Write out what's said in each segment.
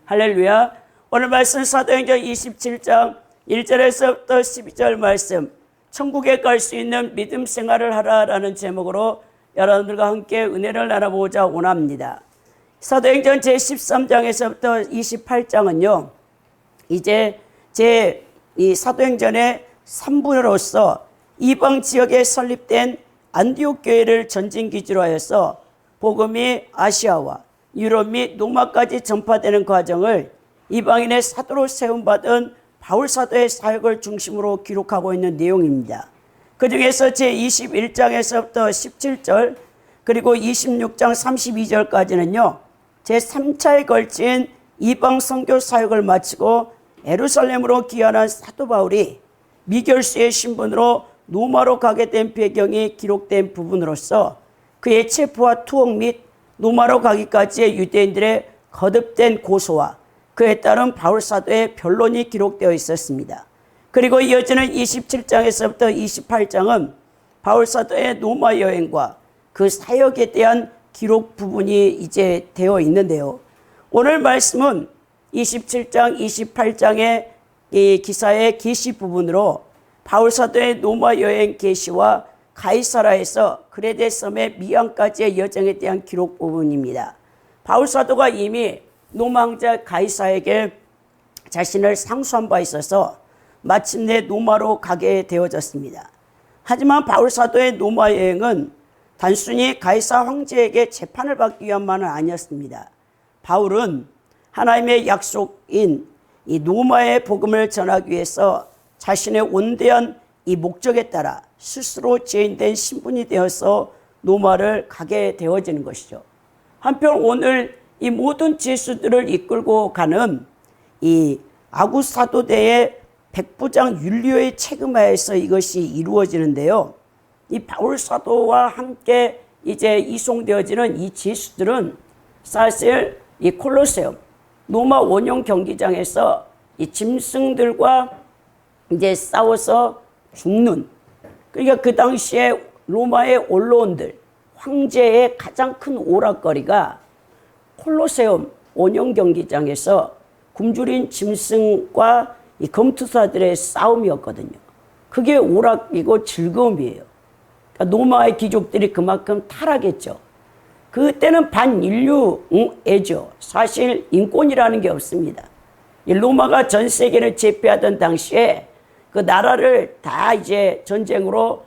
할렐루야. 오늘 말씀 사도행전 27장 1절에서부터 12절 말씀, 천국에 갈 수 있는 믿음 생활을 하라라는 제목으로 여러분들과 함께 은혜를 나눠보고자 원합니다. 사도행전 제13장에서부터 28장은요, 이제 이 사도행전의 3부로서 이방 지역에 설립된 안디옥 교회를 전진기지로 하여서 복음이 아시아와 유럽 및 로마까지 전파되는 과정을 이방인의 사도로 세움받은 바울 사도의 사역을 중심으로 기록하고 있는 내용입니다. 그 중에서 제21장에서부터 17절 그리고 26장 32절까지는요, 제3차에 걸친 이방 선교 사역을 마치고 예루살렘으로 귀환한 사도 바울이 미결수의 신분으로 로마로 가게 된 배경이 기록된 부분으로서 그의 체포와 투옥 및 로마로 가기까지의 유대인들의 거듭된 고소와 그에 따른 바울 사도의 변론이 기록되어 있었습니다. 그리고 이어지는 27장에서부터 28장은 바울 사도의 로마 여행과 그 사역에 대한 기록 부분이 이제 되어 있는데요. 오늘 말씀은 27장, 28장의 이 기사의 계시 부분으로 바울 사도의 로마 여행 계시와 가이사라에서 그레데 섬의 미항까지의 여정에 대한 기록 부분입니다. 바울 사도가 이미 로마 황제 가이사에게 자신을 상수한 바 있어서 마침내 로마로 가게 되어졌습니다. 하지만 바울 사도의 로마 여행은 단순히 가이사 황제에게 재판을 받기 위함만은 아니었습니다. 바울은 하나님의 약속인 이 로마의 복음을 전하기 위해서 자신의 온대한 이 목적에 따라 스스로 죄인된 신분이 되어서 로마를 가게 되어지는 것이죠. 한편 오늘 이 모든 죄수들을 이끌고 가는 이 아구사도대의 백부장 율리오의 책임하에서 이것이 이루어지는데요. 이 바울 사도와 함께 이제 이송되어지는 이 죄수들은 사실 이 콜로세움 로마 원형 경기장에서 이 짐승들과 이제 싸워서 죽는, 그러니까 그 당시에 로마의 언론들, 황제의 가장 큰 오락거리가 콜로세움 원형 경기장에서 굶주린 짐승과 이 검투사들의 싸움이었거든요. 그게 오락이고 즐거움이에요. 그러니까 로마의 귀족들이 그만큼 타락했죠. 그때는 반인류애죠. 사실 인권이라는 게 없습니다. 로마가 전 세계를 제패하던 당시에 그 나라를 다 이제 전쟁으로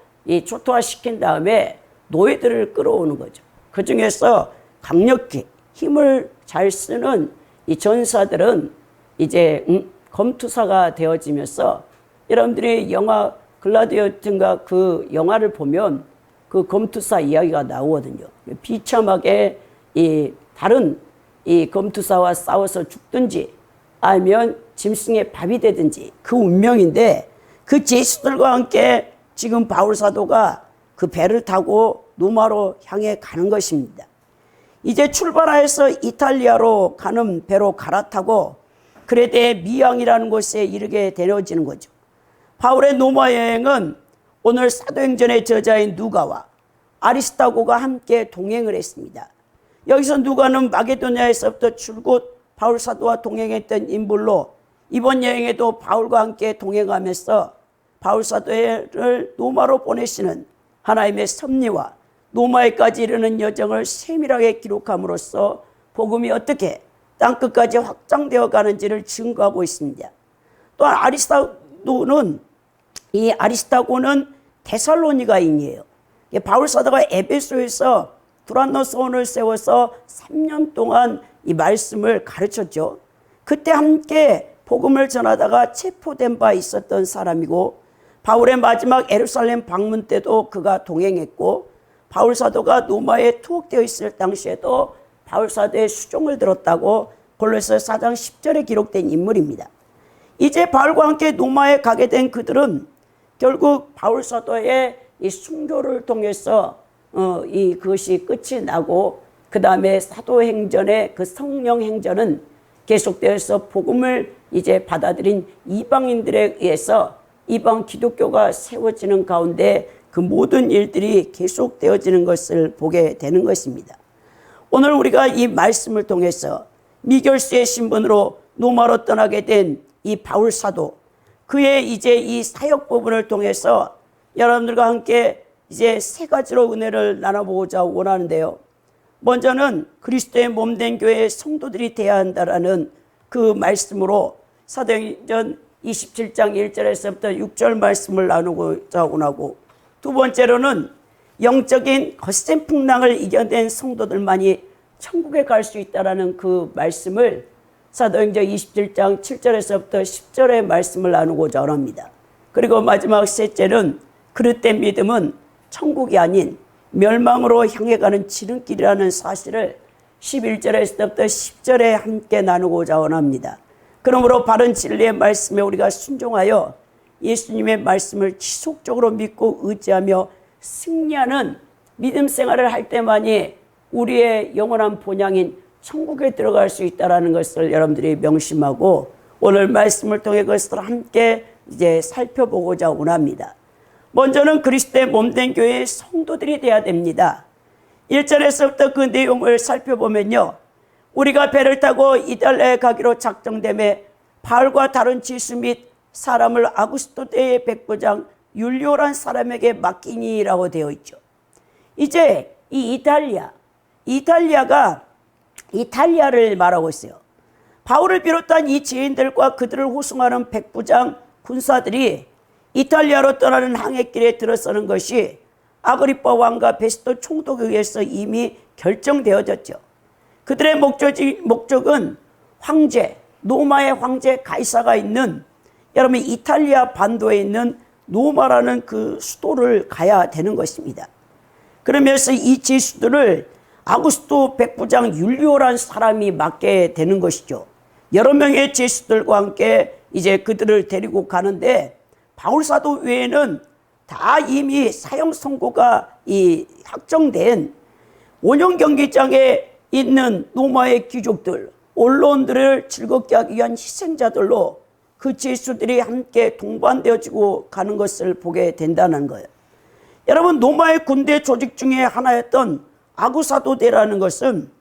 초토화시킨 다음에 노예들을 끌어오는 거죠. 그 중에서 강력히 힘을 잘 쓰는 이 전사들은 이제 검투사가 되어지면서, 여러분들이 영화 글라디에이터인가 그 영화를 보면 그 검투사 이야기가 나오거든요. 비참하게 이 다른 이 검투사와 싸워서 죽든지 아니면 짐승의 밥이 되든지 그 운명인데, 그 죄수들과 함께 지금 바울 사도가 그 배를 타고 로마로 향해 가는 것입니다. 이제 출발하여서 이탈리아로 가는 배로 갈아타고 그레데 미항이라는 곳에 이르게 되어지는 거죠. 바울의 로마 여행은 오늘 사도행전의 저자인 누가와 아리스타고가 함께 동행을 했습니다. 여기서 누가는 마게도냐에서부터 줄곧 바울 사도와 동행했던 인물로 이번 여행에도 바울과 함께 동행하면서 바울 사도를 로마로 보내시는 하나님의 섭리와 로마에까지 이르는 여정을 세밀하게 기록함으로써 복음이 어떻게 땅끝까지 확장되어 가는지를 증거하고 있습니다. 또한 아리스타고는 데살로니가인이에요. 바울 사도가 에베소에서 두란노 소원을 세워서 3년 동안 이 말씀을 가르쳤죠. 그때 함께 복음을 전하다가 체포된 바 있었던 사람이고, 바울의 마지막 예루살렘 방문 때도 그가 동행했고, 바울 사도가 로마에 투옥되어 있을 당시에도 바울 사도의 수종을 들었다고 골로새 4장 10절에 기록된 인물입니다. 이제 바울과 함께 로마에 가게 된 그들은 결국 바울 사도의 이 순교를 통해서 그것이 끝이 나고, 그 다음에 사도행전의 그 성령 행전은 계속되어서 복음을 이제 받아들인 이방인들에 의해서 이방 기독교가 세워지는 가운데 그 모든 일들이 계속되어지는 것을 보게 되는 것입니다. 오늘 우리가 이 말씀을 통해서 미결수의 신분으로 로마로 떠나게 된 이 바울 사도, 그의 이제 이 사역 부분을 통해서 여러분들과 함께 이제 세 가지로 은혜를 나눠보고자 원하는데요. 먼저는 그리스도의 몸된 교회의 성도들이 되어야 한다라는 그 말씀으로 사도행전 27장 1절에서부터 6절 말씀을 나누고자 원하고, 두 번째로는 영적인 거센 풍랑을 이겨낸 성도들만이 천국에 갈 수 있다라는 그 말씀을 사도행전 27장 7절에서부터 10절의 말씀을 나누고자 합니다. 그리고 마지막 셋째는 그릇된 믿음은 천국이 아닌 멸망으로 향해 가는 지름길이라는 사실을 11절에서부터 10절에 함께 나누고자 원합니다. 그러므로 바른 진리의 말씀에 우리가 순종하여 예수님의 말씀을 지속적으로 믿고 의지하며 승리하는 믿음 생활을 할 때만이 우리의 영원한 본향인 천국에 들어갈 수 있다는 것을 여러분들이 명심하고 오늘 말씀을 통해 그것을 함께 이제 살펴보고자 원합니다. 먼저는 그리스도의 몸된 교회의 성도들이 되어야 됩니다. 1절에서부터 그 내용을 살펴보면요, 우리가 배를 타고 이달리아에 가기로 작정됨에 바울과 다른 지수 및 사람을 아구스토 때의 백부장 율리오란 사람에게 맡기니라고 되어 있죠. 이제 이 이탈리아가 이탈리아를 말하고 있어요. 바울을 비롯한 이 지인들과 그들을 호송하는 백부장 군사들이 이탈리아로 떠나는 항해길에 들어서는 것이 아그리빠 왕과 베스토 총독에 의해서 이미 결정되어졌죠. 그들의 목적은 황제, 로마의 황제 가이사가 있는, 여러분 이탈리아 반도에 있는 로마라는 그 수도를 가야 되는 것입니다. 그러면서 이 지수들을 아구스토 백부장 율리오라는 사람이 맡게 되는 것이죠. 여러 명의 제수들과 함께 이제 그들을 데리고 가는데, 바울 사도 외에는 다 이미 사형 선고가 확정된 원형 경기장에 있는 로마의 귀족들, 언론들을 즐겁게 하기 위한 희생자들로 그 제수들이 함께 동반되어지고 가는 것을 보게 된다는 거예요. 여러분, 로마의 군대 조직 중에 하나였던 아구사도대라는 것은,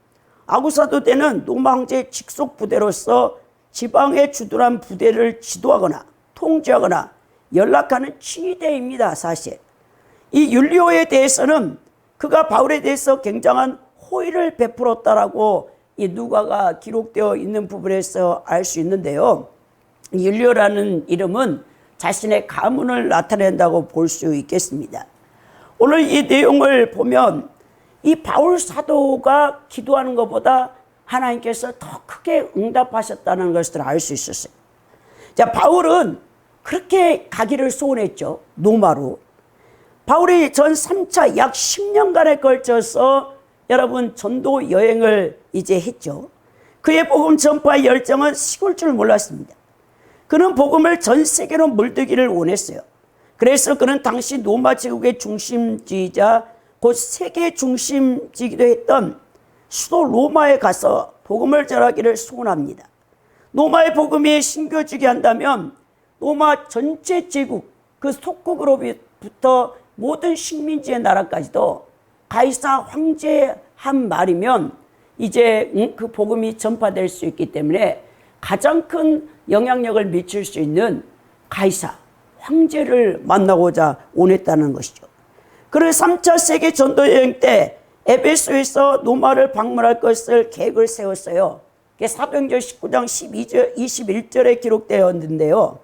아구사도대는 로마 황제의 직속 부대로서 지방의 주둔한 부대를 지도하거나 통제하거나 연락하는 지휘대입니다. 사실 이 율리오에 대해서는 그가 바울에 대해서 굉장한 호의를 베풀었다라고 이 누가가 기록되어 있는 부분에서 알 수 있는데요, 율리오라는 이름은 자신의 가문을 나타낸다고 볼 수 있겠습니다. 오늘 이 내용을 보면 이 바울 사도가 기도하는 것보다 하나님께서 더 크게 응답하셨다는 것을 알 수 있었어요. 자, 바울은 그렇게 가기를 소원했죠. 로마로. 바울이 전 3차 약 10년간에 걸쳐서 여러분 전도 여행을 이제 했죠. 그의 복음 전파 열정은 식을 줄 몰랐습니다. 그는 복음을 전 세계로 물들기를 원했어요. 그래서 그는 당시 로마 제국의 중심지이자 곧 세계 중심지기도 했던 수도 로마에 가서 복음을 전하기를 소원합니다. 로마의 복음이 심겨지게 한다면 로마 전체 제국, 그 속국으로부터 모든 식민지의 나라까지도 가이사 황제의 한 말이면 이제 그 복음이 전파될 수 있기 때문에 가장 큰 영향력을 미칠 수 있는 가이사 황제를 만나고자 원했다는 것이죠. 그래서 3차 세계 전도여행 때 에베소에서 로마를 방문할 것을 계획을 세웠어요. 사도행전 19장 21절에 기록되어 있는데요,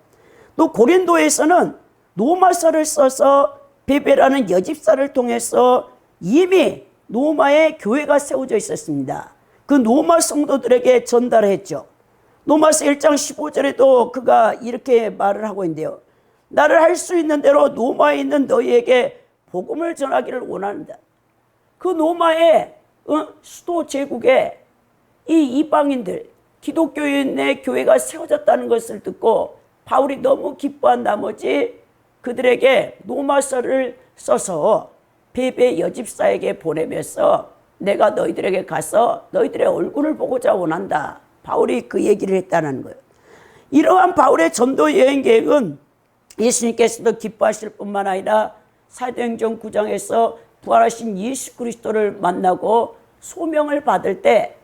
또 고린도에서는 로마서를 써서 베베라는 여집사를 통해서 이미 로마에 교회가 세워져 있었습니다. 그 로마 성도들에게 전달했죠. 로마서 1장 15절에도 그가 이렇게 말을 하고 있는데요, 나를 할 수 있는 대로 로마에 있는 너희에게 복음을 전하기를 원한다. 그 로마의 수도 제국에 이 이방인들, 기독교인의 교회가 세워졌다는 것을 듣고 바울이 너무 기뻐한 나머지 그들에게 로마서를 써서 베베 여집사에게 보내면서 내가 너희들에게 가서 너희들의 얼굴을 보고자 원한다. 바울이 그 얘기를 했다는 거예요. 이러한 바울의 전도 여행 계획은 예수님께서도 기뻐하실 뿐만 아니라 사도행전 9장에서 부활하신 예수 그리스도를 만나고 소명을 받을 때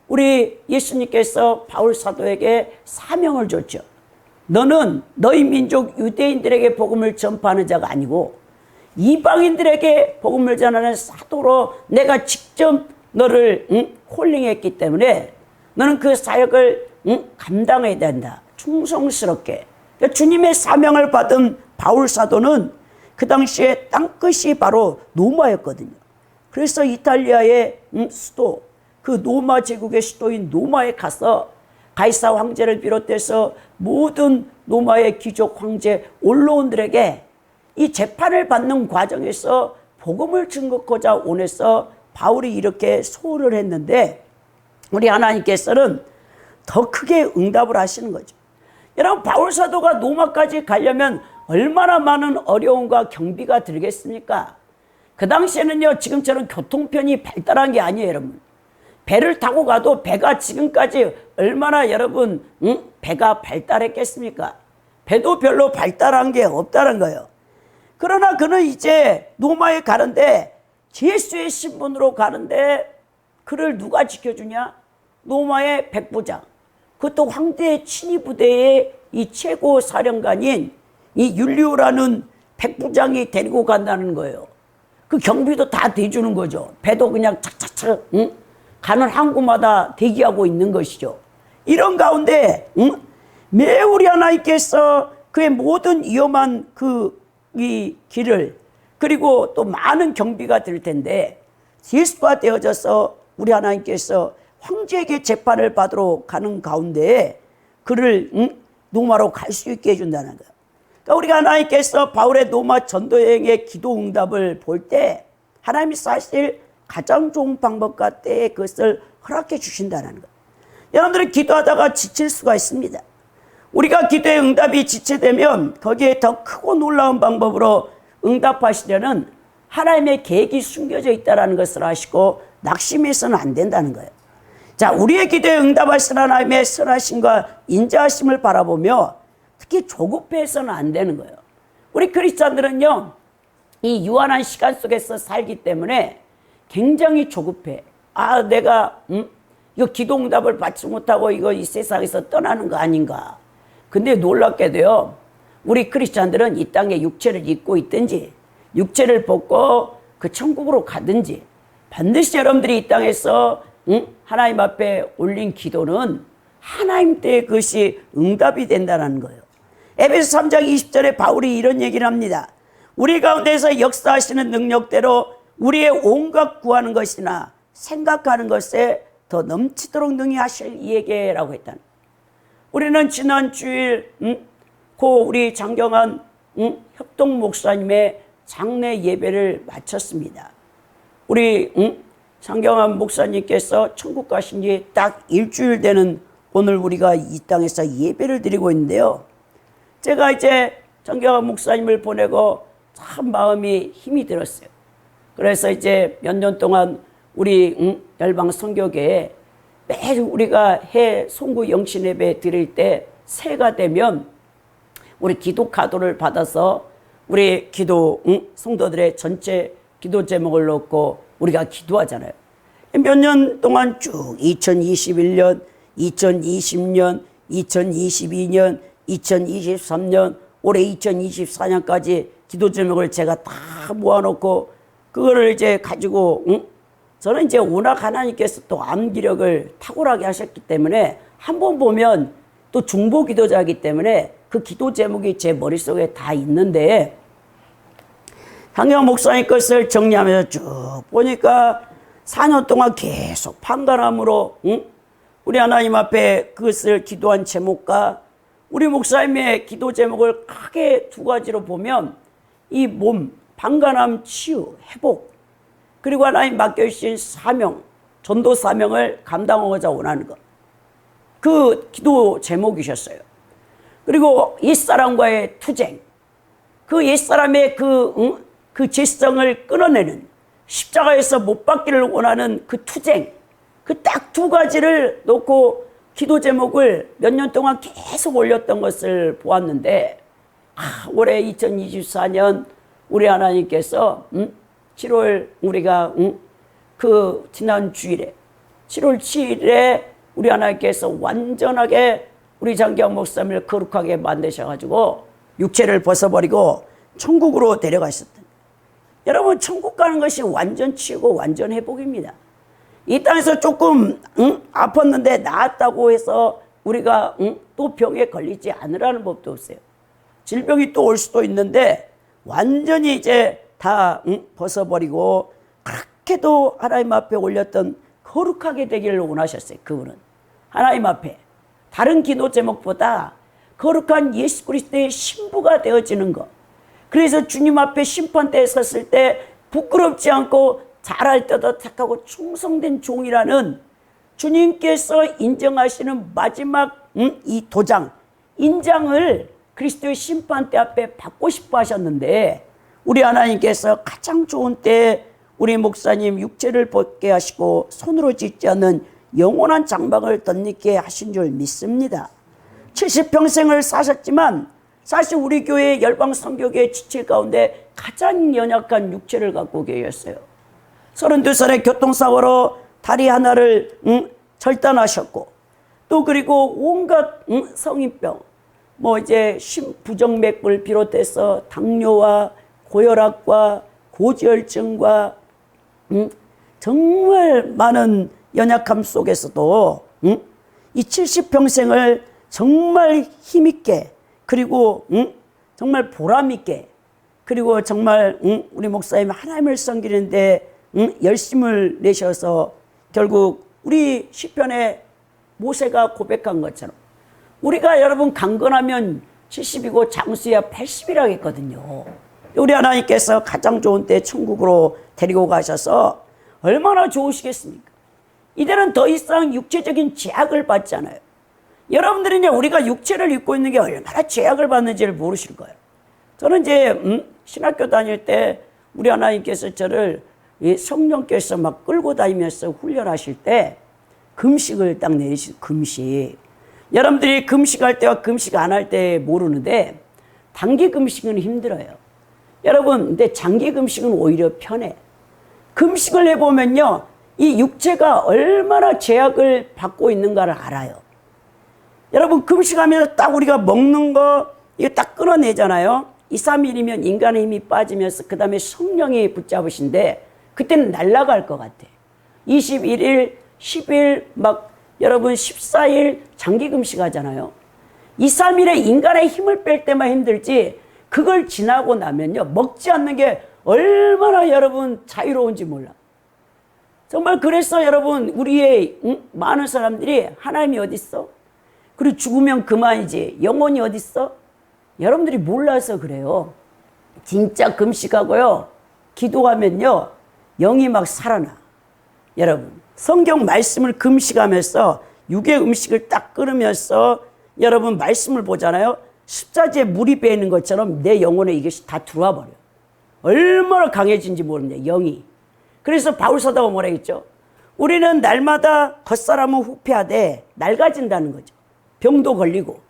우리 예수님께서 바울 사도에게 사명을 줬죠. 너는 너희 민족 유대인들에게 복음을 전파하는 자가 아니고 이방인들에게 복음을 전하는 사도로 내가 직접 너를 콜링했기 때문에 너는 그 사역을 감당해야 된다. 충성스럽게. 그러니까 주님의 사명을 받은 바울 사도는 그 당시에 땅끝이 바로 로마였거든요. 그래서 이탈리아의 수도, 그 로마 제국의 수도인 로마에 가서 가이사 황제를 비롯해서 모든 로마의 귀족 황제 언론들에게 이 재판을 받는 과정에서 복음을 증거하고자 원해서 바울이 이렇게 소홀을 했는데 우리 하나님께서는 더 크게 응답을 하시는 거죠. 여러분, 바울 사도가 로마까지 가려면 얼마나 많은 어려움과 경비가 들겠습니까? 그 당시에는요, 지금처럼 교통편이 발달한 게 아니에요, 여러분. 배를 타고 가도 배가 지금까지 얼마나 여러분, 배가 발달했겠습니까? 배도 별로 발달한 게 없다는 거예요. 그러나 그는 이제 로마에 가는데 예수의 신분으로 가는데 그를 누가 지켜주냐? 로마의 백부장, 그것도 황제의 친위 부대의 이 최고 사령관인 이 율리오라는 백부장이 데리고 간다는 거예요. 그 경비도 다 대주는 거죠. 배도 그냥 착착착 가는 항구마다 대기하고 있는 것이죠. 이런 가운데 매우 우리 하나님께서 그의 모든 위험한 이 길을 그리고 또 많은 경비가 들 텐데 예수가 되어져서 우리 하나님께서 황제에게 재판을 받으러 가는 가운데 그를 로마로 갈 수 있게 해준다는 거예요. 그러니까 우리가 하나님께서 바울의 로마 전도 여행의 기도 응답을 볼 때 하나님이 사실 가장 좋은 방법과 때에 그것을 허락해 주신다는 거예요. 여러분들은 기도하다가 지칠 수가 있습니다. 우리가 기도의 응답이 지체되면 거기에 더 크고 놀라운 방법으로 응답하시려는 하나님의 계획이 숨겨져 있다는 것을 아시고 낙심해서는 안 된다는 거예요. 자, 우리의 기도에 응답하신 하나님의 선하심과 인자하심을 바라보며 특히 조급해서는 안 되는 거예요. 우리 크리스찬들은요, 이 유한한 시간 속에서 살기 때문에 굉장히 조급해. 아, 내가 이거 기도 응답을 받지 못하고 이거 이 세상에서 떠나는 거 아닌가. 근데 놀랍게도요, 우리 크리스찬들은 이 땅에 육체를 입고 있든지 육체를 벗고 그 천국으로 가든지 반드시 여러분들이 이 땅에서 하나님 앞에 올린 기도는 하나님 때에 그것이 응답이 된다는 거예요. 에베소 3장 20절에 바울이 이런 얘기를 합니다. 우리 가운데서 역사하시는 능력대로 우리의 온갖 구하는 것이나 생각하는 것에 더 넘치도록 능히 하실 이에게라고 했다는 거예요. 우리는 지난 주일 우리 장경환 협동 목사님의 장례 예배를 마쳤습니다. 우리 장경환 목사님께서 천국 가신 지 딱 일주일 되는 오늘 우리가 이 땅에서 예배를 드리고 있는데요. 제가 이제 장경환 목사님을 보내고 참 마음이 힘이 들었어요. 그래서 이제 몇 년 동안 우리 열방 선교계에 매주 우리가 해 송구 영신 예배 드릴 때 새해가 되면 우리 기도 카드를 받아서 우리 기도 성도들의 전체 기도 제목을 넣고 우리가 기도하잖아요. 몇 년 동안 쭉 2021년, 2020년, 2022년, 2023년, 올해 2024년까지 기도 제목을 제가 다 모아놓고 그거를 이제 가지고 저는 이제 워낙 하나님께서 또 암기력을 탁월하게 하셨기 때문에 한 번 보면 또 중보 기도자이기 때문에 그 기도 제목이 제 머릿속에 다 있는데 장경 목사님 것을 정리하면서 쭉 보니까 4년 동안 계속 판단함으로 우리 하나님 앞에 그것을 기도한 제목과 우리 목사님의 기도 제목을 크게 두 가지로 보면 이 몸, 방관함 치유, 회복 그리고 하나님 맡겨주신 사명, 전도 사명을 감당하고자 원하는 것. 그 기도 제목이셨어요. 그리고 옛사람과의 투쟁, 그 옛사람의 그 죄성을 끊어내는 십자가에서 못 박기를 원하는 그 투쟁, 그 딱 두 가지를 놓고 기도 제목을 몇 년 동안 계속 올렸던 것을 보았는데 올해 2024년 우리 하나님께서 7월 우리가 그 지난 주일에 7월 7일에 우리 하나님께서 완전하게 우리 장기환 목사님을 거룩하게 만드셔가지고 육체를 벗어버리고 천국으로 데려가셨던. 여러분, 천국 가는 것이 완전 치유고 완전 회복입니다. 이 땅에서 조금 아팠는데 나았다고 해서 우리가 또 병에 걸리지 않으라는 법도 없어요. 질병이 또 올 수도 있는데 완전히 이제 다 벗어버리고 그렇게도 하나님 앞에 올렸던 거룩하게 되기를 원하셨어요. 그분은 하나님 앞에 다른 기도 제목보다 거룩한 예수 그리스도의 신부가 되어지는 것. 그래서 주님 앞에 심판대에 섰을 때 부끄럽지 않고 잘할 때도 착하고 충성된 종이라는 주님께서 인정하시는 마지막 이 도장, 인장을 그리스도의 심판대 앞에 받고 싶어 하셨는데, 우리 하나님께서 가장 좋은 때에 우리 목사님 육체를 벗게 하시고 손으로 짓지 않는 영원한 장막을 덧입게 하신 줄 믿습니다. 70평생을 사셨지만 사실 우리 교회 열방 선교계 지체 가운데 가장 연약한 육체를 갖고 계셨어요. 32살에 교통사고로 다리 하나를 절단하셨고, 또 그리고 온갖 성인병, 이제 심부정맥을 비롯해서 당뇨와 고혈압과 고지혈증과 정말 많은 연약함 속에서도 이 70평생을 정말 힘있게, 그리고 정말 보람있게, 그리고 정말 우리 목사님 하나님을 섬기는데 열심을 내셔서 결국 우리 시편에 모세가 고백한 것처럼 우리가 여러분 강건하면 70이고 장수야 80이라고 했거든요. 우리 하나님께서 가장 좋은 때 천국으로 데리고 가셔서 얼마나 좋으시겠습니까? 이제는 더 이상 육체적인 제약을 받지 않아요. 여러분들이 이제 우리가 육체를 입고 있는 게 얼마나 제약을 받는지를 모르실 거예요. 저는 이제 신학교 다닐 때 우리 하나님께서 저를 성령께서 막 끌고 다니면서 훈련하실 때 금식을 딱 내리시고, 금식. 여러분들이 금식할 때와 금식 안 할 때 모르는데 단기 금식은 힘들어요. 여러분, 근데 장기 금식은 오히려 편해. 금식을 해보면요, 이 육체가 얼마나 제약을 받고 있는가를 알아요. 여러분, 금식하면서 딱 우리가 먹는 거 이거 딱 끊어내잖아요. 2, 3일이면 인간의 힘이 빠지면서 그 다음에 성령이 붙잡으신데 그때는 날아갈 것 같아. 21일, 10일, 여러분 14일 장기 금식 하잖아요. 2, 3일에 인간의 힘을 뺄 때만 힘들지, 그걸 지나고 나면요, 먹지 않는 게 얼마나 여러분 자유로운지 몰라. 정말 그래서 여러분, 우리의 많은 사람들이 하나님이 어디 있어? 그리고 죽으면 그만이지 영혼이 어디 있어? 여러분들이 몰라서 그래요. 진짜 금식하고요, 기도하면요, 영이 막 살아나. 여러분, 성경 말씀을 금식하면서 육의 음식을 딱 끊으면서 여러분 말씀을 보잖아요. 숫자지에 물이 배이는 것처럼 내 영혼에 이것이 다 들어와 버려요. 얼마나 강해진지 모릅니다, 영이. 그래서 바울 사도가 뭐라 했죠? 우리는 날마다 겉사람은 후패하되 낡아진다는 거죠. 병도 걸리고.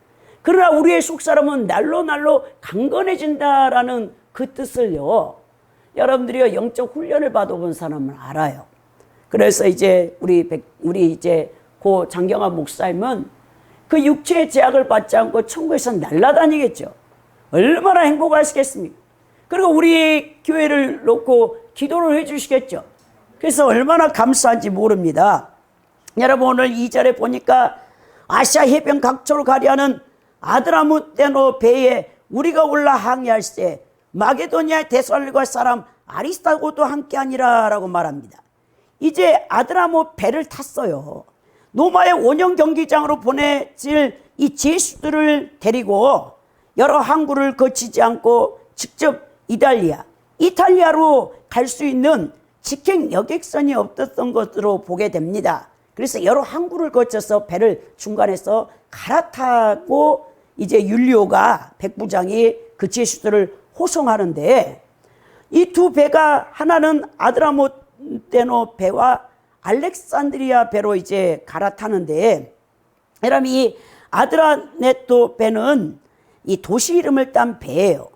그러나 우리의 속사람은 날로 강건해진다라는 그 뜻을요, 여러분들이 영적 훈련을 받아본 사람은 알아요. 그래서 이제 우리 이제 고 장경환 목사님은 그 육체의 제약을 받지 않고 천국에서 날아다니겠죠. 얼마나 행복하시겠습니까? 그리고 우리 교회를 놓고 기도를 해주시겠죠. 그래서 얼마나 감사한지 모릅니다. 여러분, 오늘 2절에 보니까 아시아 해변 각초로 가려는 아드라무떼노 배에 우리가 올라 항해할세 마게도니아의 데살로니가 사람 아리스타고도 함께하니라 라고 말합니다. 이제 아드라모 배를 탔어요. 노마의 원형 경기장으로 보내질 이 제수들을 데리고 여러 항구를 거치지 않고 직접 이탈리아로 갈 수 있는 직행 여객선이 없었던 것으로 보게 됩니다. 그래서 여러 항구를 거쳐서 배를 중간에서 갈아타고 이제 율리오가 백부장이 그 제수들을 호송하는데, 이 두 배가 하나는 아드라모테노 배와 알렉산드리아 배로 이제 갈아타는데, 여러분 이 아드라네토 배는 이 도시 이름을 딴 배예요.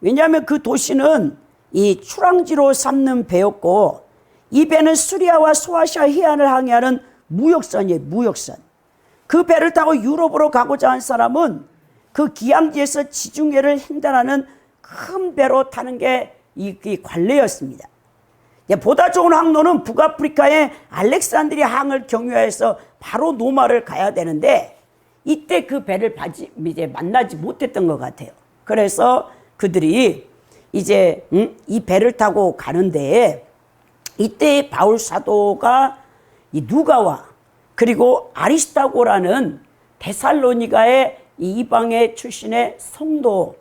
왜냐하면 그 도시는 이 출항지로 삼는 배였고, 이 배는 수리아와 소아시아 해안을 항해하는 무역선이에요. 무역선. 그 배를 타고 유럽으로 가고자 한 사람은 그 기항지에서 지중해를 횡단하는 큰 배로 타는 게 이 관례였습니다. 보다 좋은 항로는 북아프리카의 알렉산드리아 항을 경유해서 바로 노마를 가야 되는데 이때 그 배를 이제 만나지 못했던 것 같아요. 그래서 그들이 이제 이 배를 타고 가는데 이때 바울 사도가 이 누가와 그리고 아리스타고라는 데살로니가의 이 이방의 출신의 성도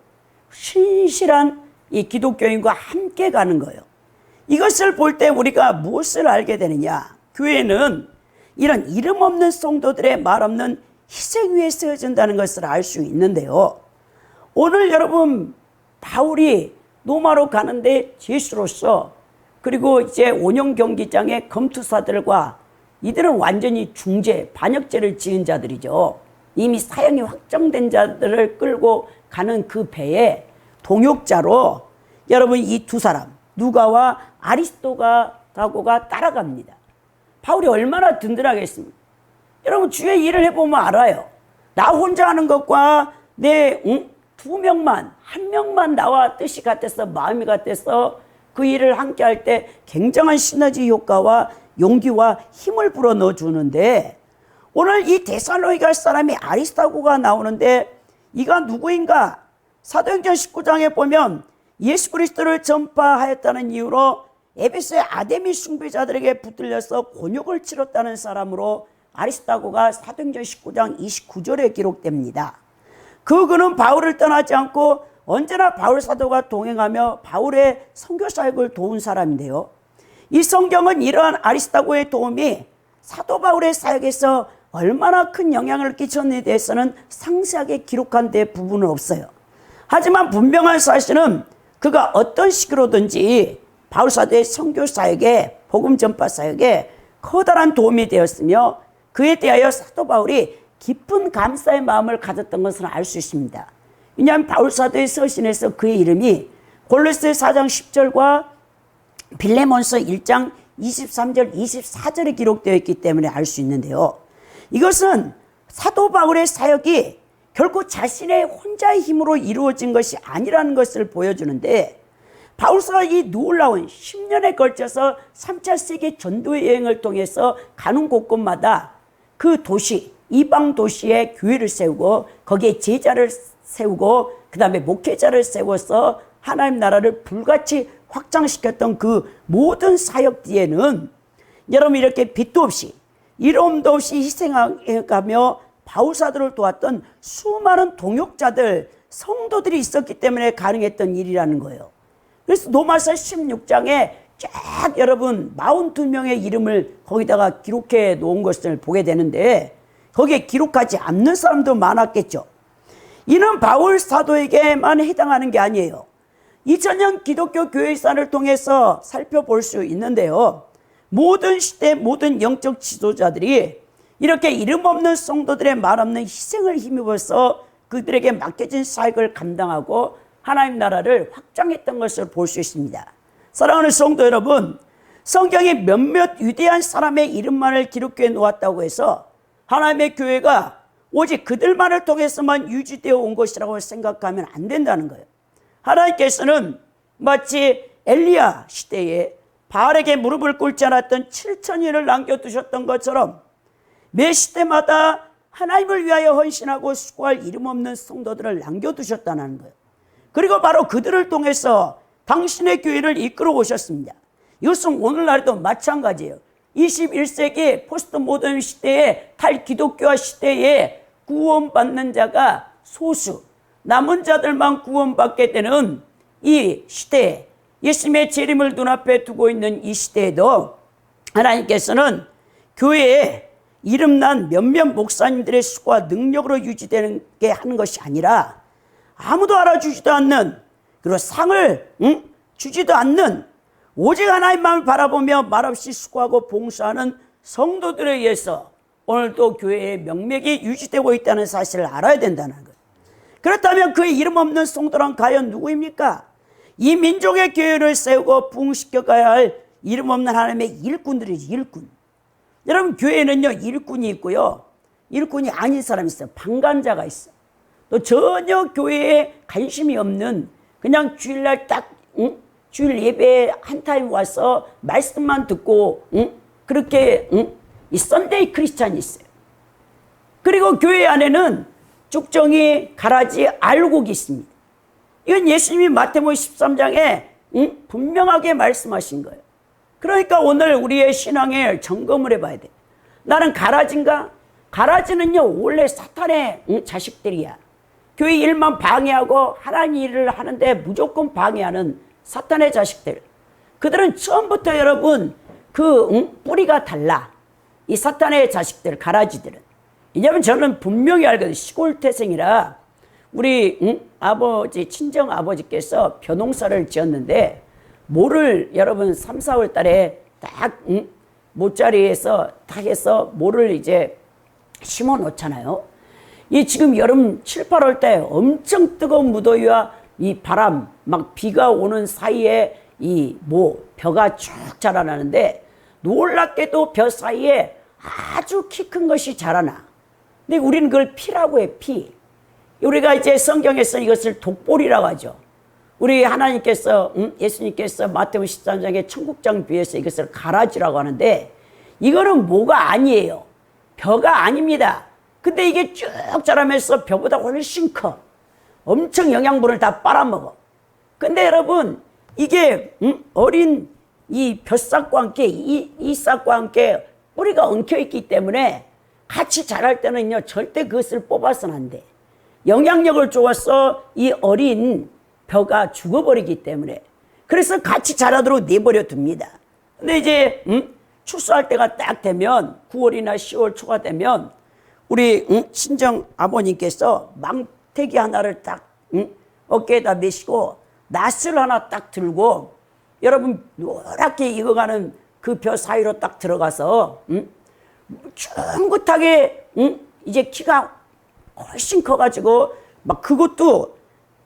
신실한 이 기독교인과 함께 가는 거예요. 이것을 볼 때 우리가 무엇을 알게 되느냐? 교회는 이런 이름 없는 성도들의 말 없는 희생 위에 세워진다는 것을 알 수 있는데요. 오늘 여러분 바울이 노마로 가는데 제수로서 그리고 이제 온영 경기장의 검투사들과 이들은 완전히 중재, 반역죄를 지은 자들이죠. 이미 사형이 확정된 자들을 끌고 가는 그 배에 동역자로 여러분 이 두 사람 누가와 아리스토가라고가 따라갑니다. 바울이 얼마나 든든하겠습니까? 여러분 주의 일을 해보면 알아요. 나 혼자 하는 것과 내 두 명만 한 명만 나와 뜻이 같아서 마음이 같아서 그 일을 함께 할 때 굉장한 시너지 효과와 용기와 힘을 불어넣어 주는데 오늘 이 데살로니가 사람이 아리스타고가 나오는데 이가 누구인가? 사도행전 19장에 보면 예수 그리스도를 전파하였다는 이유로 에베소의 아데미 숭배자들에게 붙들려서 곤욕을 치렀다는 사람으로 아리스타고가 사도행전 19장 29절에 기록됩니다. 그는 바울을 떠나지 않고 언제나 바울 사도가 동행하며 바울의 선교 사역을 도운 사람인데요. 이 성경은 이러한 아리스타고의 도움이 사도 바울의 사역에서 얼마나 큰 영향을 끼쳤는지에 대해서는 상세하게 기록한 데 부분은 없어요. 하지만 분명한 사실은 그가 어떤 식으로든지 바울 사도의 선교 사역에 복음 전파 사역에 커다란 도움이 되었으며 그에 대하여 사도 바울이 깊은 감사의 마음을 가졌던 것을 알 수 있습니다. 왜냐하면 바울 사도의 서신에서 그의 이름이 골로새 4장 10절과 빌레몬서 1장 23절 24절에 기록되어 있기 때문에 알 수 있는데요. 이것은 사도 바울의 사역이 결코 자신의 혼자의 힘으로 이루어진 것이 아니라는 것을 보여주는데 바울사가 이 놀라운 10년에 걸쳐서 3차 세계 전도 여행을 통해서 가는 곳곳마다 그 도시, 이방 도시에 교회를 세우고 거기에 제자를 세우고 그 다음에 목회자를 세워서 하나님 나라를 불같이 확장시켰던 그 모든 사역 뒤에는 여러분 이렇게 빛도 없이 이름도 없이 희생하며 바울사도를 도왔던 수많은 동역자들, 성도들이 있었기 때문에 가능했던 일이라는 거예요. 그래서 로마서 16장에 쫙 여러분 42명의 이름을 거기다가 기록해 놓은 것을 보게 되는데 거기에 기록하지 않는 사람도 많았겠죠. 이는 바울 사도에게만 해당하는 게 아니에요. 2000년 기독교 교회사를 통해서 살펴볼 수 있는데요. 모든 시대 모든 영적 지도자들이 이렇게 이름 없는 성도들의 말 없는 희생을 힘입어서 그들에게 맡겨진 사역을 감당하고 하나님 나라를 확장했던 것을 볼 수 있습니다. 사랑하는 성도 여러분, 성경이 몇몇 위대한 사람의 이름만을 기록해 놓았다고 해서 하나님의 교회가 오직 그들만을 통해서만 유지되어 온 것이라고 생각하면 안 된다는 거예요. 하나님께서는 마치 엘리야 시대에 바알에게 무릎을 꿇지 않았던 7,000인을 남겨두셨던 것처럼 매 시대마다 하나님을 위하여 헌신하고 수고할 이름 없는 성도들을 남겨두셨다는 거예요. 그리고 바로 그들을 통해서 당신의 교회를 이끌어 오셨습니다. 이것은 오늘날도 마찬가지예요. 21세기 포스트 모던 시대에 탈기독교화 시대에 구원받는 자가 소수, 남은 자들만 구원받게 되는 이 시대에 예수님의 재림을 눈앞에 두고 있는 이 시대에도 하나님께서는 교회에 이름난 몇몇 목사님들의 수고와 능력으로 유지되는 게 하는 것이 아니라 아무도 알아주지도 않는 그리고 상을 주지도 않는 오직 하나님만을 바라보며 말없이 수고하고 봉사하는 성도들에 의해서 오늘도 교회의 명맥이 유지되고 있다는 사실을 알아야 된다는 거예요. 그렇다면 그의 이름 없는 성도란 과연 누구입니까? 이 민족의 교회를 세우고 부흥시켜가야 할 이름 없는 하나님의 일꾼들이지, 일꾼. 여러분, 교회는요, 일꾼이 있고요, 일꾼이 아닌 사람이 있어요. 방관자가 있어. 또 전혀 교회에 관심이 없는, 그냥 주일날 딱, 주일 예배에 한 타임 와서 말씀만 듣고, 그렇게, 이 썬데이 크리스찬이 있어요. 그리고 교회 안에는 쭉정이, 가라지, 알곡이 있습니다. 이건 예수님이 마태복음 13장에 분명하게 말씀하신 거예요. 그러니까 오늘 우리의 신앙에 점검을 해봐야 돼. 나는 가라지인가? 가라지는요, 원래 사탄의 자식들이야. 교회 일만 방해하고 하나님 일을 하는데 무조건 방해하는 사탄의 자식들. 그들은 처음부터 여러분 뿌리가 달라. 이 사탄의 자식들, 가라지들은. 왜냐하면 저는 분명히 알거든요. 시골 태생이라 우리 아버지, 친정 아버지께서 벼농사를 지었는데 모를 여러분 3, 4월 달에 딱 모짜리에서 딱 해서 모를 이제 심어 놓잖아요. 이 지금 여름 7, 8월 때 엄청 뜨거운 무더위와 이 바람, 막 비가 오는 사이에 이 벼가 쭉 자라나는데 놀랍게도 벼 사이에 아주 키 큰 것이 자라나. 근데 우리는 그걸 피라고 해, 피. 우리가 이제 성경에서 이것을 독보리라고 하죠. 우리 하나님께서, 예수님께서 마태복음 13장에 천국장 비유에서 이것을 가라지라고 하는데 이거는 뭐가 아니에요. 벼가 아닙니다. 근데 이게 쭉 자라면서 벼보다 훨씬 커. 엄청 영양분을 다 빨아먹어. 근데 여러분, 이게 어린 이 벼싹과 함께 이 싹과 함께 뿌리가 엉켜있기 때문에 같이 자랄 때는요, 절대 그것을 뽑아서는 안 돼. 영향력을 줘서 이 어린 벼가 죽어버리기 때문에. 그래서 같이 자라도록 내버려 둡니다. 근데 이제 출소할 때가 딱 되면 9월이나 10월 초가 되면 우리 친정 아버님께서 망태기 하나를 딱 어깨에다 메시고 낫을 하나 딱 들고 여러분 노랗게 익어가는 그 벼 사이로 딱 들어가서 쫑긋하게 이제 키가 훨씬 커가지고 막 그것도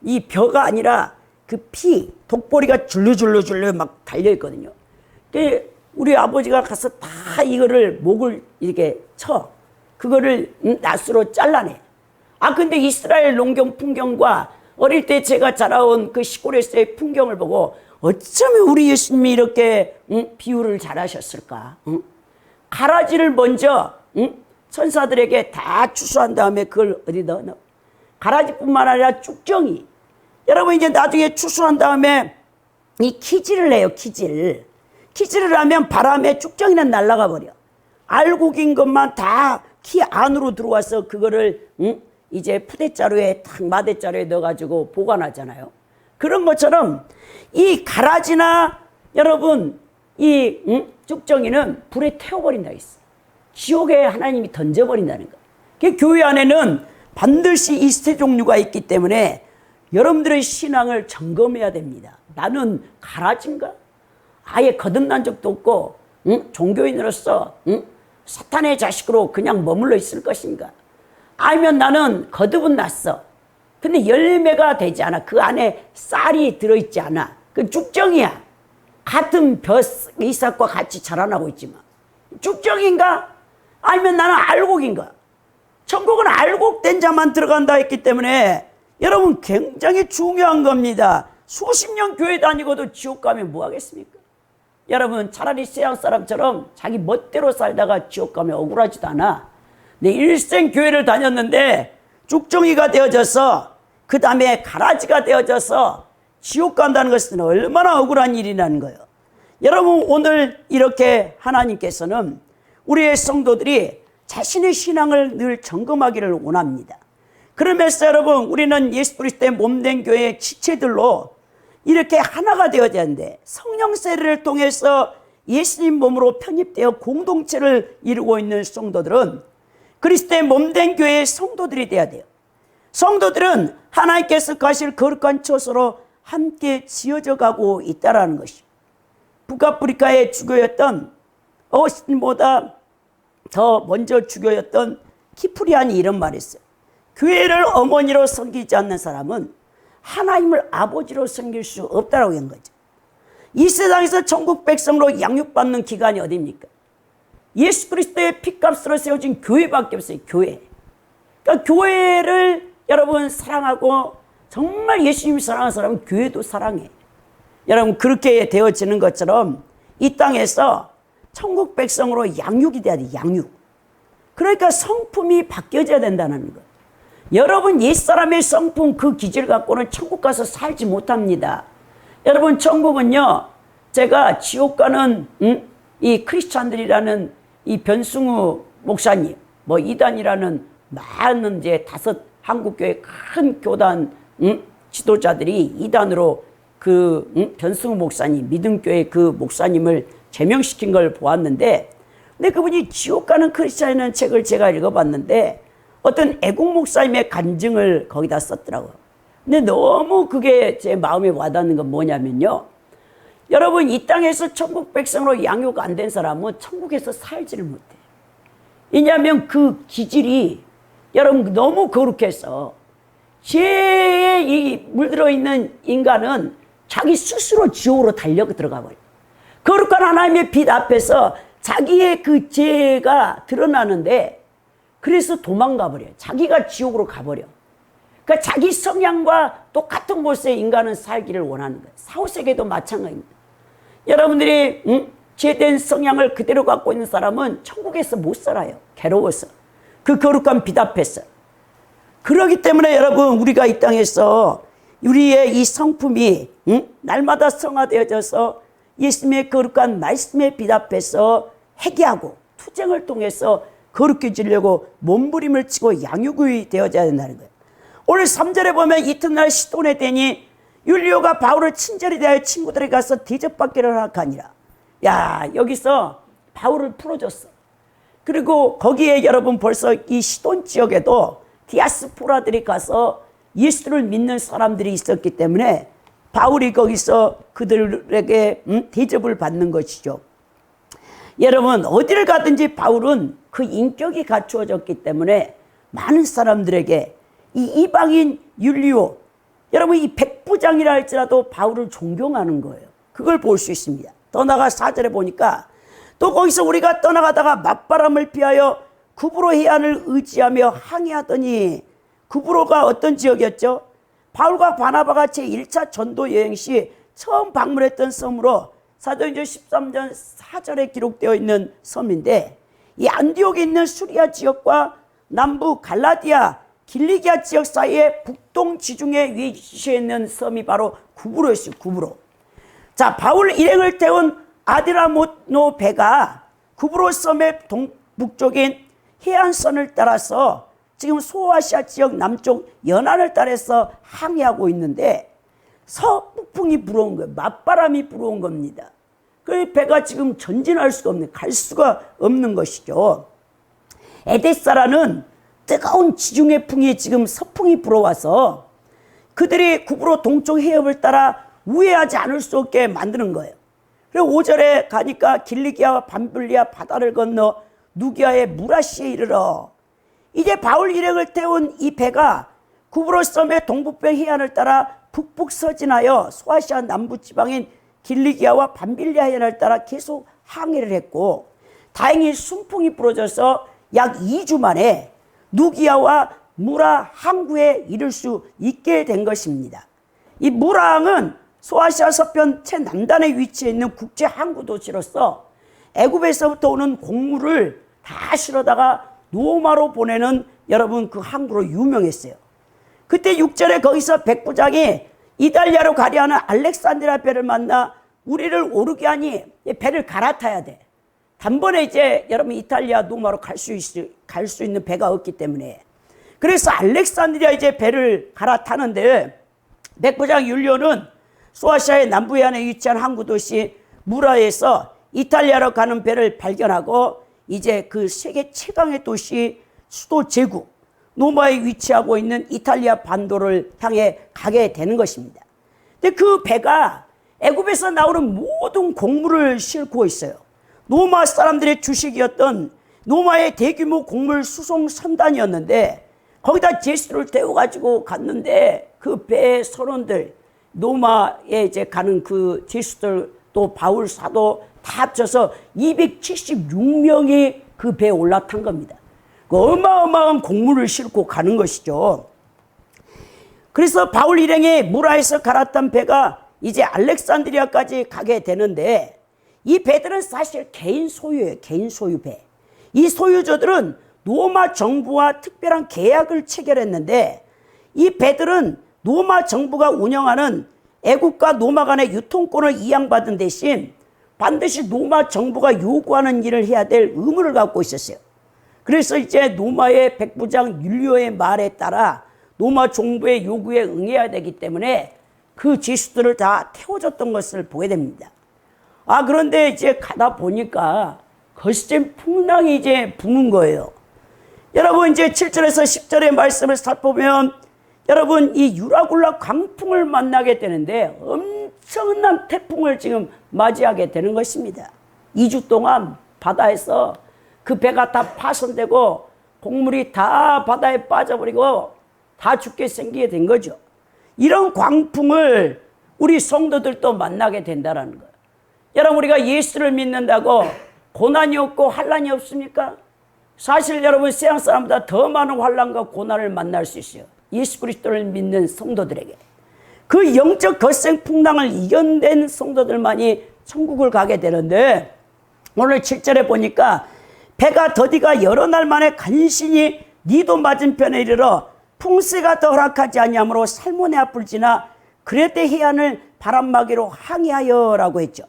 이 벼가 아니라 그 피, 독보리가 줄루줄루줄루 막 달려있거든요. 우리 아버지가 가서 다 이거를 목을 이렇게 쳐. 그거를 낫으로 잘라내. 근데 이스라엘 농경 풍경과 어릴 때 제가 자라온 그 시골에서의 풍경을 보고 어쩌면 우리 예수님이 이렇게 비유를 잘하셨을까. 가라지를 먼저 천사들에게 다 추수한 다음에 그걸 어디다 넣어. 가라지뿐만 아니라 쭉정이. 여러분 이제 나중에 추수한 다음에 이 키질을 해요. 키질을 하면 바람에 쭉정이는 날아가 버려. 알곡인 것만 다 키 안으로 들어와서 그거를 이제 푸대자루에 탁 마대자루에 넣어가지고 보관하잖아요. 그런 것처럼 이 가라지나 여러분 이 쭉정이는 불에 태워버린다 했어. 지옥에 하나님이 던져버린다는 거. 그 교회 안에는 반드시 이 세 종류가 있기 때문에 여러분들의 신앙을 점검해야 됩니다. 나는 가라지인가? 아예 거듭난 적도 없고 종교인으로서 사탄의 자식으로 그냥 머물러 있을 것인가? 아니면 나는 거듭은 났어. 근데 열매가 되지 않아. 그 안에 쌀이 들어있지 않아. 그 쭉정이야. 같은 벼 이삭과 같이 자라나고 있지만 쭉정인가? 아니면 나는 알곡인가? 천국은 알곡된 자만 들어간다 했기 때문에 여러분 굉장히 중요한 겁니다. 수십 년 교회 다니고도 지옥 가면 뭐 하겠습니까? 여러분 차라리 서양 사람처럼 자기 멋대로 살다가 지옥 가면 억울하지도 않아. 내 일생 교회를 다녔는데 쭉정이가 되어져서 그 다음에 가라지가 되어져서 지옥 간다는 것은 얼마나 억울한 일이라는 거예요. 여러분 오늘 이렇게 하나님께서는 우리의 성도들이 자신의 신앙을 늘 점검하기를 원합니다. 그러면서 여러분 우리는 예수 그리스도의 몸된 교회의 지체들로 이렇게 하나가 되어야 되는데 성령 세례를 통해서 예수님 몸으로 편입되어 공동체를 이루고 있는 성도들은 그리스도의 몸된 교회의 성도들이 되어야 돼요. 성도들은 하나님께서 가실 거룩한 처소로 함께 지어져 가고 있다는 것이 북아프리카의 주교였던 어거스틴보다 더 먼저 주교였던 키프리안이 이런 말을 했어요. 교회를 어머니로 섬기지 않는 사람은 하나님을 아버지로 섬길 수 없다라고 한 거죠. 이 세상에서 천국 백성으로 양육받는 기관이 어디입니까? 예수 그리스도의 피값으로 세워진 교회밖에 없어요. 교회. 그러니까 교회를 여러분 사랑하고 정말 예수님이 사랑하는 사람은 교회도 사랑해. 여러분 그렇게 되어지는 것처럼 이 땅에서 천국 백성으로 양육이 돼야 돼. 양육. 그러니까 성품이 바뀌어져야 된다는 것. 여러분 옛사람의 성품 그 기질 갖고는 천국 가서 살지 못합니다. 여러분 천국은요, 제가 지옥 가는 이 크리스찬들이라는 이 변승우 목사님, 뭐 이단이라는 많은 이제 5 한국교회 큰 교단 지도자들이 이단으로 그 변승우 목사님, 믿음교회 그 목사님을 제명시킨 걸 보았는데, 근데 그분이 지옥 가는 크리스찬이라는 책을 제가 읽어봤는데 어떤 애국 목사님의 간증을 거기다 썼더라고요. 근데 너무 그게 제 마음에 와닿는 건 뭐냐면요, 여러분 이 땅에서 천국 백성으로 양육 안 된 사람은 천국에서 살지를 못해. 왜냐하면 그 기질이 여러분 너무 거룩해서 죄에 이 물들어 있는 인간은 자기 스스로 지옥으로 달려 들어가 버려. 거룩한 하나님의 빛 앞에서 자기의 그 죄가 드러나는데 그래서 도망가 버려요. 자기가 지옥으로 가버려. 그러니까 자기 성향과 똑같은 곳에 인간은 살기를 원하는 거예요. 사후세계도 마찬가지입니다. 여러분들이 죄된 성향을 그대로 갖고 있는 사람은 천국에서 못 살아요. 괴로워서. 그 거룩한 빛 앞에서. 그렇기 때문에 여러분 우리가 이 땅에서 우리의 이 성품이 날마다 성화되어져서 예수님의 거룩한 말씀의 빛 앞에서 회개하고 투쟁을 통해서 거룩해지려고 몸부림을 치고 양육이 되어져야 된다는 거예요. 오늘 3절에 보면 이튿날 시돈에 되니 율리오가 바울을 친절히 대하여 친구들에게 가서 대접받기를 허락하니라. 야, 여기서 바울을 풀어줬어. 그리고 거기에 여러분 벌써 이 시돈 지역에도 디아스포라들이 가서 예수를 믿는 사람들이 있었기 때문에 바울이 거기서 그들에게 대접을 받는 것이죠. 여러분 어디를 가든지 바울은 그 인격이 갖추어졌기 때문에 많은 사람들에게 이 이방인 율리오, 여러분 이 백부장이라 할지라도 바울을 존경하는 거예요. 그걸 볼 수 있습니다. 더 나아가 4절에 보니까 또 거기서 우리가 떠나가다가 맞바람을 피하여 구브로 해안을 의지하며 항해하더니, 구브로가 어떤 지역이었죠? 바울과 바나바가 제1차 전도 여행 시 처음 방문했던 섬으로 사도행전 13장 4절에 기록되어 있는 섬인데, 이 안디옥에 있는 수리아 지역과 남부 갈라디아, 길리기아 지역 사이에 북동 지중해 위치해 있는 섬이 바로 구브로였어요. 구브로. 자, 바울 일행을 태운 아드라모노 배가 구브로 섬의 동북쪽인 해안선을 따라서 지금 소아시아 지역 남쪽 연안을 따라서 항해하고 있는데 서북풍이 불어온 거예요. 맞바람이 불어온 겁니다. 그 배가 지금 전진할 수가 없는, 갈 수가 없는 것이죠. 에데사라는 뜨거운 지중해 풍이 지금 서풍이 불어와서 그들이 구브로 동쪽 해협을 따라 우회하지 않을 수 없게 만드는 거예요. 그리고 5절에 가니까 길리기아와 밤불리아 바다를 건너 누기아의 무라시에 이르러, 이제 바울 일행을 태운 이 배가 구브로 섬의 동북편 해안을 따라 북북 서진하여 소아시아 남부지방인 길리기아와 밤빌리아 해안을 따라 계속 항해를 했고, 다행히 순풍이 불어져서 약 2주 만에 누기아와 무라 항구에 이를 수 있게 된 것입니다. 이 무라항은 소아시아 서편 최남단에 위치해 있는 국제 항구 도시로서 애굽에서부터 오는 곡물을 다 실어다가 노마로 보내는 여러분 그 항구로 유명했어요. 그때 6절에 거기서 백부장이 이탈리아로 가려 하는 알렉산드리아 배를 만나 우리를 오르게 하니 배를 갈아타야 돼. 단번에 이제 여러분 이탈리아 노마로 갈 수 있는 배가 없기 때문에. 그래서 알렉산드리아 이제 배를 갈아타는데, 백부장 율리오는 소아시아의 남부 해안에 위치한 항구 도시 무라에서 이탈리아로 가는 배를 발견하고 이제 그 세계 최강의 도시 수도 제국 노마에 위치하고 있는 이탈리아 반도를 향해 가게 되는 것입니다. 근데 그 배가 애굽에서 나오는 모든 곡물을 싣고 있어요. 노마 사람들의 주식이었던 노마의 대규모 곡물 수송 선단이었는데, 거기다 제수를 태워가지고 갔는데 그 배의 선원들, 노마에 이제 가는 그 제수들 또 바울 사도 다 합쳐서 276명이 그 배에 올라탄 겁니다. 그 어마어마한 공물을 싣고 가는 것이죠. 그래서 바울 일행이 무라에서 갈아탄 배가 이제 알렉산드리아까지 가게 되는데, 이 배들은 사실 개인 소유예요. 개인 소유 배. 이 소유주들은 로마 정부와 특별한 계약을 체결했는데, 이 배들은 로마 정부가 운영하는 애국과 로마 간의 유통권을 이양받은 대신 반드시 로마 정부가 요구하는 일을 해야 될 의무를 갖고 있었어요. 그래서 이제 로마의 백부장 율리오의 말에 따라 로마 정부의 요구에 응해야 되기 때문에 그 지수들을 다 태워줬던 것을 보게 됩니다. 그런데 이제 가다 보니까 거센 풍랑이 이제 부는 거예요. 여러분, 이제 7절에서 10절의 말씀을 살펴보면 여러분, 이 유라굴라 광풍을 만나게 되는데 엄청난 태풍을 지금 맞이하게 되는 것입니다. 2주 동안 바다에서 그 배가 다 파손되고 곡물이 다 바다에 빠져버리고 다 죽게 생기게 된 거죠. 이런 광풍을 우리 성도들도 만나게 된다는 거예요. 여러분, 우리가 예수를 믿는다고 고난이 없고 환난이 없습니까? 사실 여러분, 세상 사람보다 더 많은 환난과 고난을 만날 수 있어요. 예수 그리스도를 믿는 성도들에게. 그 영적 거센 풍랑을 이겨낸 성도들만이 천국을 가게 되는데, 오늘 7절에 보니까 배가 더디가 여러 날 만에 간신히 니도 맞은편에 이르러 풍세가 더 허락하지 아니하므로 살몬의 앞을 지나 그레데 해안을 바람막이로 항해하여라고 했죠.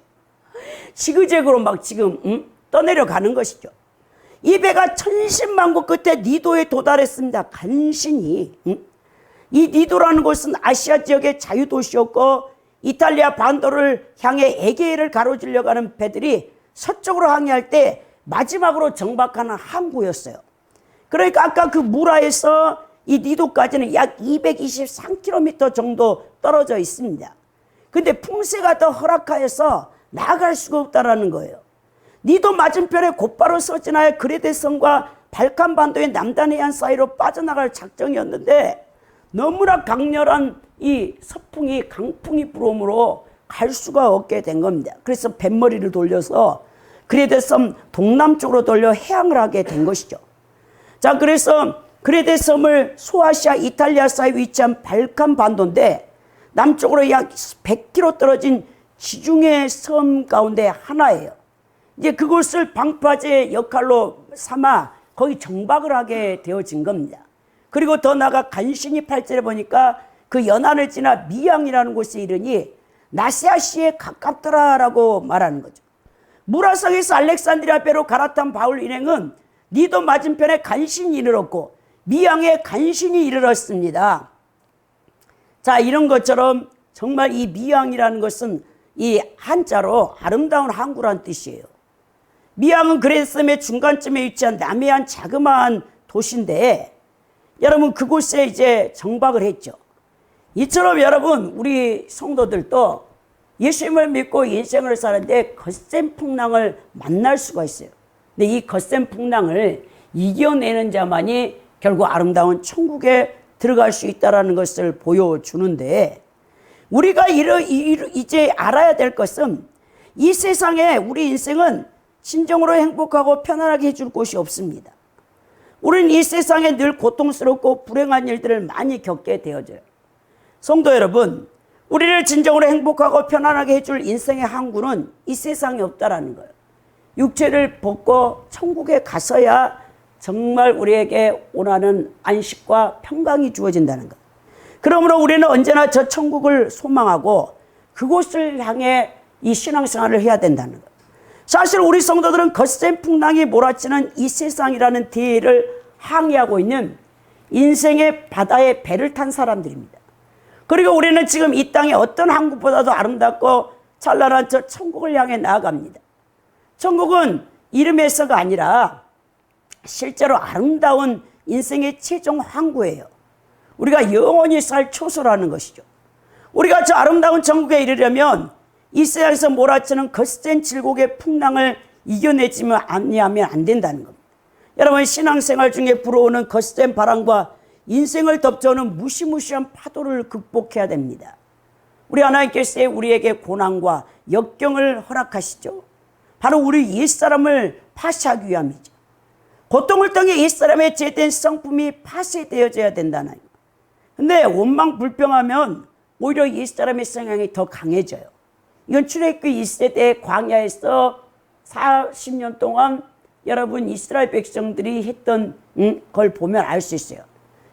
지그재그로 막 지금 떠내려가는 것이죠. 이 배가 천신만고 끝에 니도에 도달했습니다. 간신히. 이 니도라는 곳은 아시아 지역의 자유도시였고, 이탈리아 반도를 향해 에게해를 가로질러 가는 배들이 서쪽으로 항해할 때 마지막으로 정박하는 항구였어요. 그러니까 아까 그 무라에서 이 니도까지는 약 223km 정도 떨어져 있습니다. 근데 풍세가 더 허락하여서 나아갈 수가 없다라는 거예요. 니도 맞은편에 곧바로 서진하여 그레데성과 발칸 반도의 남단 해안 사이로 빠져나갈 작정이었는데, 너무나 강렬한 이 서풍이 강풍이 불어오므로 갈 수가 없게 된 겁니다. 그래서 뱃머리를 돌려서 그레데섬 동남쪽으로 돌려 해항을 하게 된 것이죠. 자, 그래서 그레데섬을 소아시아 이탈리아 사이에 위치한 발칸 반도인데, 남쪽으로 약 100km 떨어진 지중해 섬 가운데 하나예요. 이제 그곳을 방파제 역할로 삼아 거기 정박을 하게 되어진 겁니다. 그리고 더 나아가 간신히 8절에 보니까 그 연안을 지나 미양이라는 곳에 이르니 나시아시에 가깝더라라고 말하는 거죠. 무라성에서 알렉산드리아 배로 갈아탄 바울 일행은 니도 맞은편에 간신히 이르렀고 미양에 간신히 이르렀습니다. 자, 이런 것처럼 정말 이 미양이라는 것은 이 한자로 아름다운 항구란 뜻이에요. 미양은 그레데섬의 중간쯤에 위치한 남해안 자그마한 도시인데, 여러분 그곳에 이제 정박을 했죠. 이처럼 여러분, 우리 성도들도 예수님을 믿고 인생을 사는데 거센 풍랑을 만날 수가 있어요. 근데 이 거센 풍랑을 이겨내는 자만이 결국 아름다운 천국에 들어갈 수 있다는 것을 보여주는데, 우리가 이제 알아야 될 것은 이 세상에 우리 인생은 진정으로 행복하고 편안하게 해줄 곳이 없습니다. 우리는 이 세상에 늘 고통스럽고 불행한 일들을 많이 겪게 되어져요. 성도 여러분, 우리를 진정으로 행복하고 편안하게 해줄 인생의 항구는 이 세상에 없다라는 거예요. 육체를 벗고 천국에 가서야 정말 우리에게 원하는 안식과 평강이 주어진다는 것. 그러므로 우리는 언제나 저 천국을 소망하고 그곳을 향해 이 신앙생활을 해야 된다는 것. 사실 우리 성도들은 거센 풍랑이 몰아치는 이 세상이라는 대해를 항해하고 있는 인생의 바다에 배를 탄 사람들입니다. 그리고 우리는 지금 이 땅의 어떤 항구보다도 아름답고 찬란한 저 천국을 향해 나아갑니다. 천국은 이름에서가 아니라 실제로 아름다운 인생의 최종 항구예요. 우리가 영원히 살 초소라는 것이죠. 우리가 저 아름다운 천국에 이르려면 이 세상에서 몰아치는 거센 질곡의 풍랑을 이겨내지면 아니하면 안 된다는 겁니다. 여러분, 신앙생활 중에 불어오는 거센 바람과 인생을 덮쳐오는 무시무시한 파도를 극복해야 됩니다. 우리 하나님께서 우리에게 고난과 역경을 허락하시죠. 바로 우리 옛사람을 파쇄하기 위함이죠. 고통을 통해 옛사람의 죄된 성품이 파쇄되어져야 된다는 거예요. 근데 원망 불평하면 오히려 옛사람의 성향이 더 강해져요. 이건 출애굽기 1세대 광야에서 40년 동안 여러분 이스라엘 백성들이 했던 걸 보면 알 수 있어요.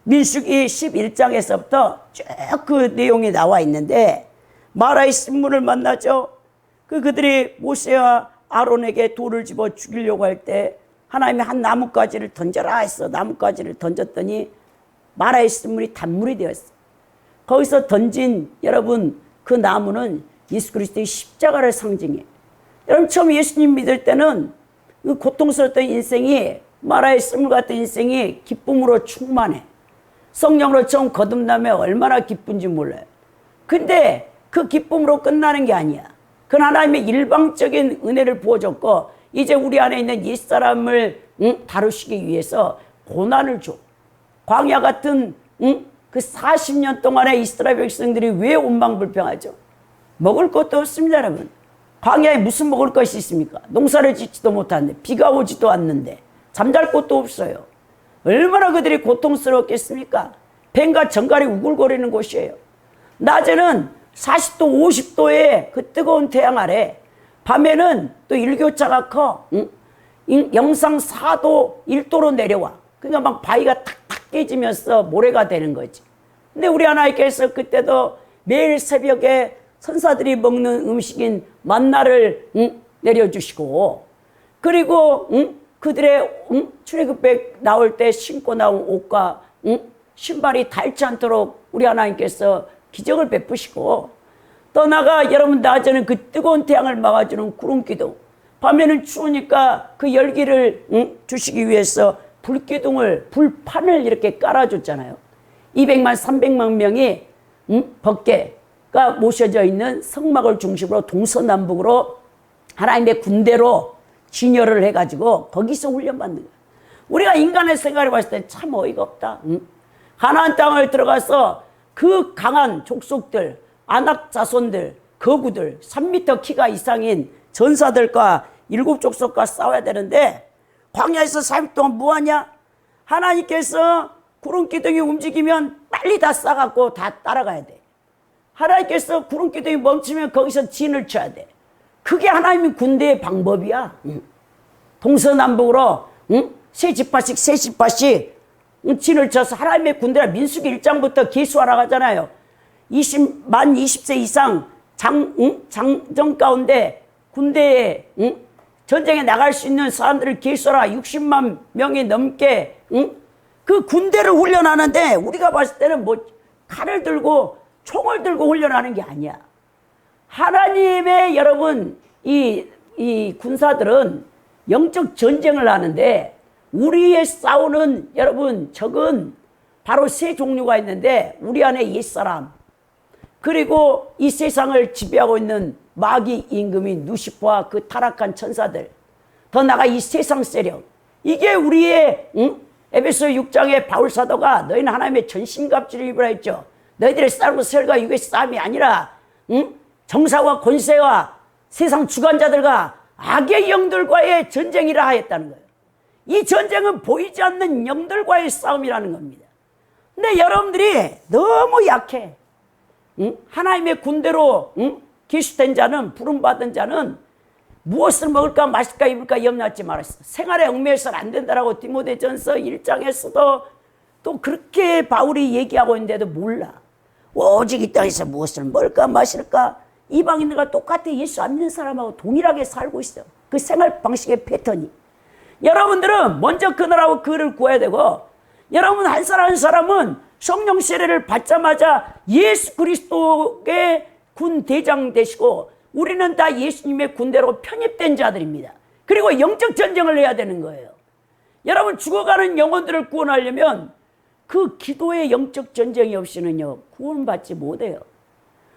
민수기 11장에서부터 쭉 그 내용이 나와 있는데 마라의 신문을 만나죠. 그들이 모세와 아론에게 돌을 집어 죽이려고 할 때 하나님이 한 나뭇가지를 던져라 해서 나뭇가지를 던졌더니 마라의 신문이 단물이 되었어요. 거기서 던진 여러분 그 나무는 예수 그리스도의 십자가를 상징해요. 여러분 처음 예수님 믿을 때는 그 고통스러웠던 인생이 마라의 쓴물 같은 인생이 기쁨으로 충만해. 성령으로 처음 거듭나면 얼마나 기쁜지 몰라요. 근데 그 기쁨으로 끝나는 게 아니야. 그건 하나님의 일방적인 은혜를 부어줬고 이제 우리 안에 있는 옛사람을 다루시기 위해서 고난을 줘. 광야 같은 그 40년 동안의 이스라엘 백성들이 왜 원망불평하죠? 먹을 것도 없습니다, 여러분. 광야에 무슨 먹을 것이 있습니까? 농사를 짓지도 못하는데, 비가 오지도 않는데, 잠잘 곳도 없어요. 얼마나 그들이 고통스러웠겠습니까? 뱀과 정갈이 우글거리는 곳이에요. 낮에는 40도, 50도의 그 뜨거운 태양 아래, 밤에는 또 일교차가 커, 영상 4도, 1도로 내려와. 그러니까 막 바위가 탁탁 깨지면서 모래가 되는 거지. 근데 우리 하나님께서 그때도 매일 새벽에 선사들이 먹는 음식인 만나를 내려주시고, 그리고 그들의 출애굽에 나올 때 신고 나온 옷과 신발이 닳지 않도록 우리 하나님께서 기적을 베푸시고, 떠나가 여러분 낮에는 그 뜨거운 태양을 막아주는 구름기둥, 밤에는 추우니까 그 열기를 주시기 위해서 불판을 이렇게 깔아줬잖아요. 200만 300만 명이 법궤가 모셔져 있는 성막을 중심으로 동서남북으로 하나님의 군대로 진열을 해가지고 거기서 훈련받는 거예요. 우리가 인간의 생각을 봤을 때 참 어이가 없다. 가나안 땅을 들어가서 그 강한 족속들, 아낙 자손들, 거구들, 3m 키가 이상인 전사들과 7족속과 싸워야 되는데 광야에서 40일 동안 뭐하냐? 하나님께서 구름기둥이 움직이면 빨리 다 싸갖고 다 따라가야 돼. 하나님께서 구름기둥이 멈추면 거기서 진을 쳐야 돼. 그게 하나님의 군대의 방법이야. 동서남북으로 세 지파씩 진을 쳐서 하나님의 군대라. 민수기 1장부터 계수하라고 하잖아요. 만 20세 이상 장정 가운데 군대에 전쟁에 나갈 수 있는 사람들을 계수하라. 60만 명이 넘게 그 군대를 훈련하는데 우리가 봤을 때는 뭐 칼을 들고 총을 들고 훈련하는 게 아니야. 하나님의 여러분 이 군사들은 영적 전쟁을 하는데 우리의 싸우는 여러분 적은 바로 세 종류가 있는데 우리 안에 옛사람, 그리고 이 세상을 지배하고 있는 마귀 임금인 누시퍼와 그 타락한 천사들, 더 나아가 이 세상 세력, 이게 우리의 에베소 6장에 바울 사도가 너희는 하나님의 전신갑주를 입으라 했죠. 너희들의 싸움은 혈과 육의 싸움이 아니라 정사와 권세와 세상 주관자들과 악의 영들과의 전쟁이라 하였다는 거예요. 이 전쟁은 보이지 않는 영들과의 싸움이라는 겁니다. 근데 여러분들이 너무 약해. 하나님의 군대로 기수된 자는, 부름받은 자는 무엇을 먹을까 마실까 입을까 염려하지 말았어. 생활에 얽매여서는 안 된다라고 디모데전서 1장에서도 또 그렇게 바울이 얘기하고 있는데도 몰라. 오직 이 땅에서 무엇을 먹을까 마실까, 이방인들과 똑같아. 예수 안 믿는 사람하고 동일하게 살고 있어. 그 생활 방식의 패턴이. 여러분들은 먼저 그날하고 그를 구해야 되고, 여러분 한 사람 한 사람은 성령 세례를 받자마자 예수 그리스도의 군 대장 되시고 우리는 다 예수님의 군대로 편입된 자들입니다. 그리고 영적 전쟁을 해야 되는 거예요. 여러분 죽어가는 영혼들을 구원하려면 그 기도의 영적 전쟁이 없이는요 구원받지 못해요.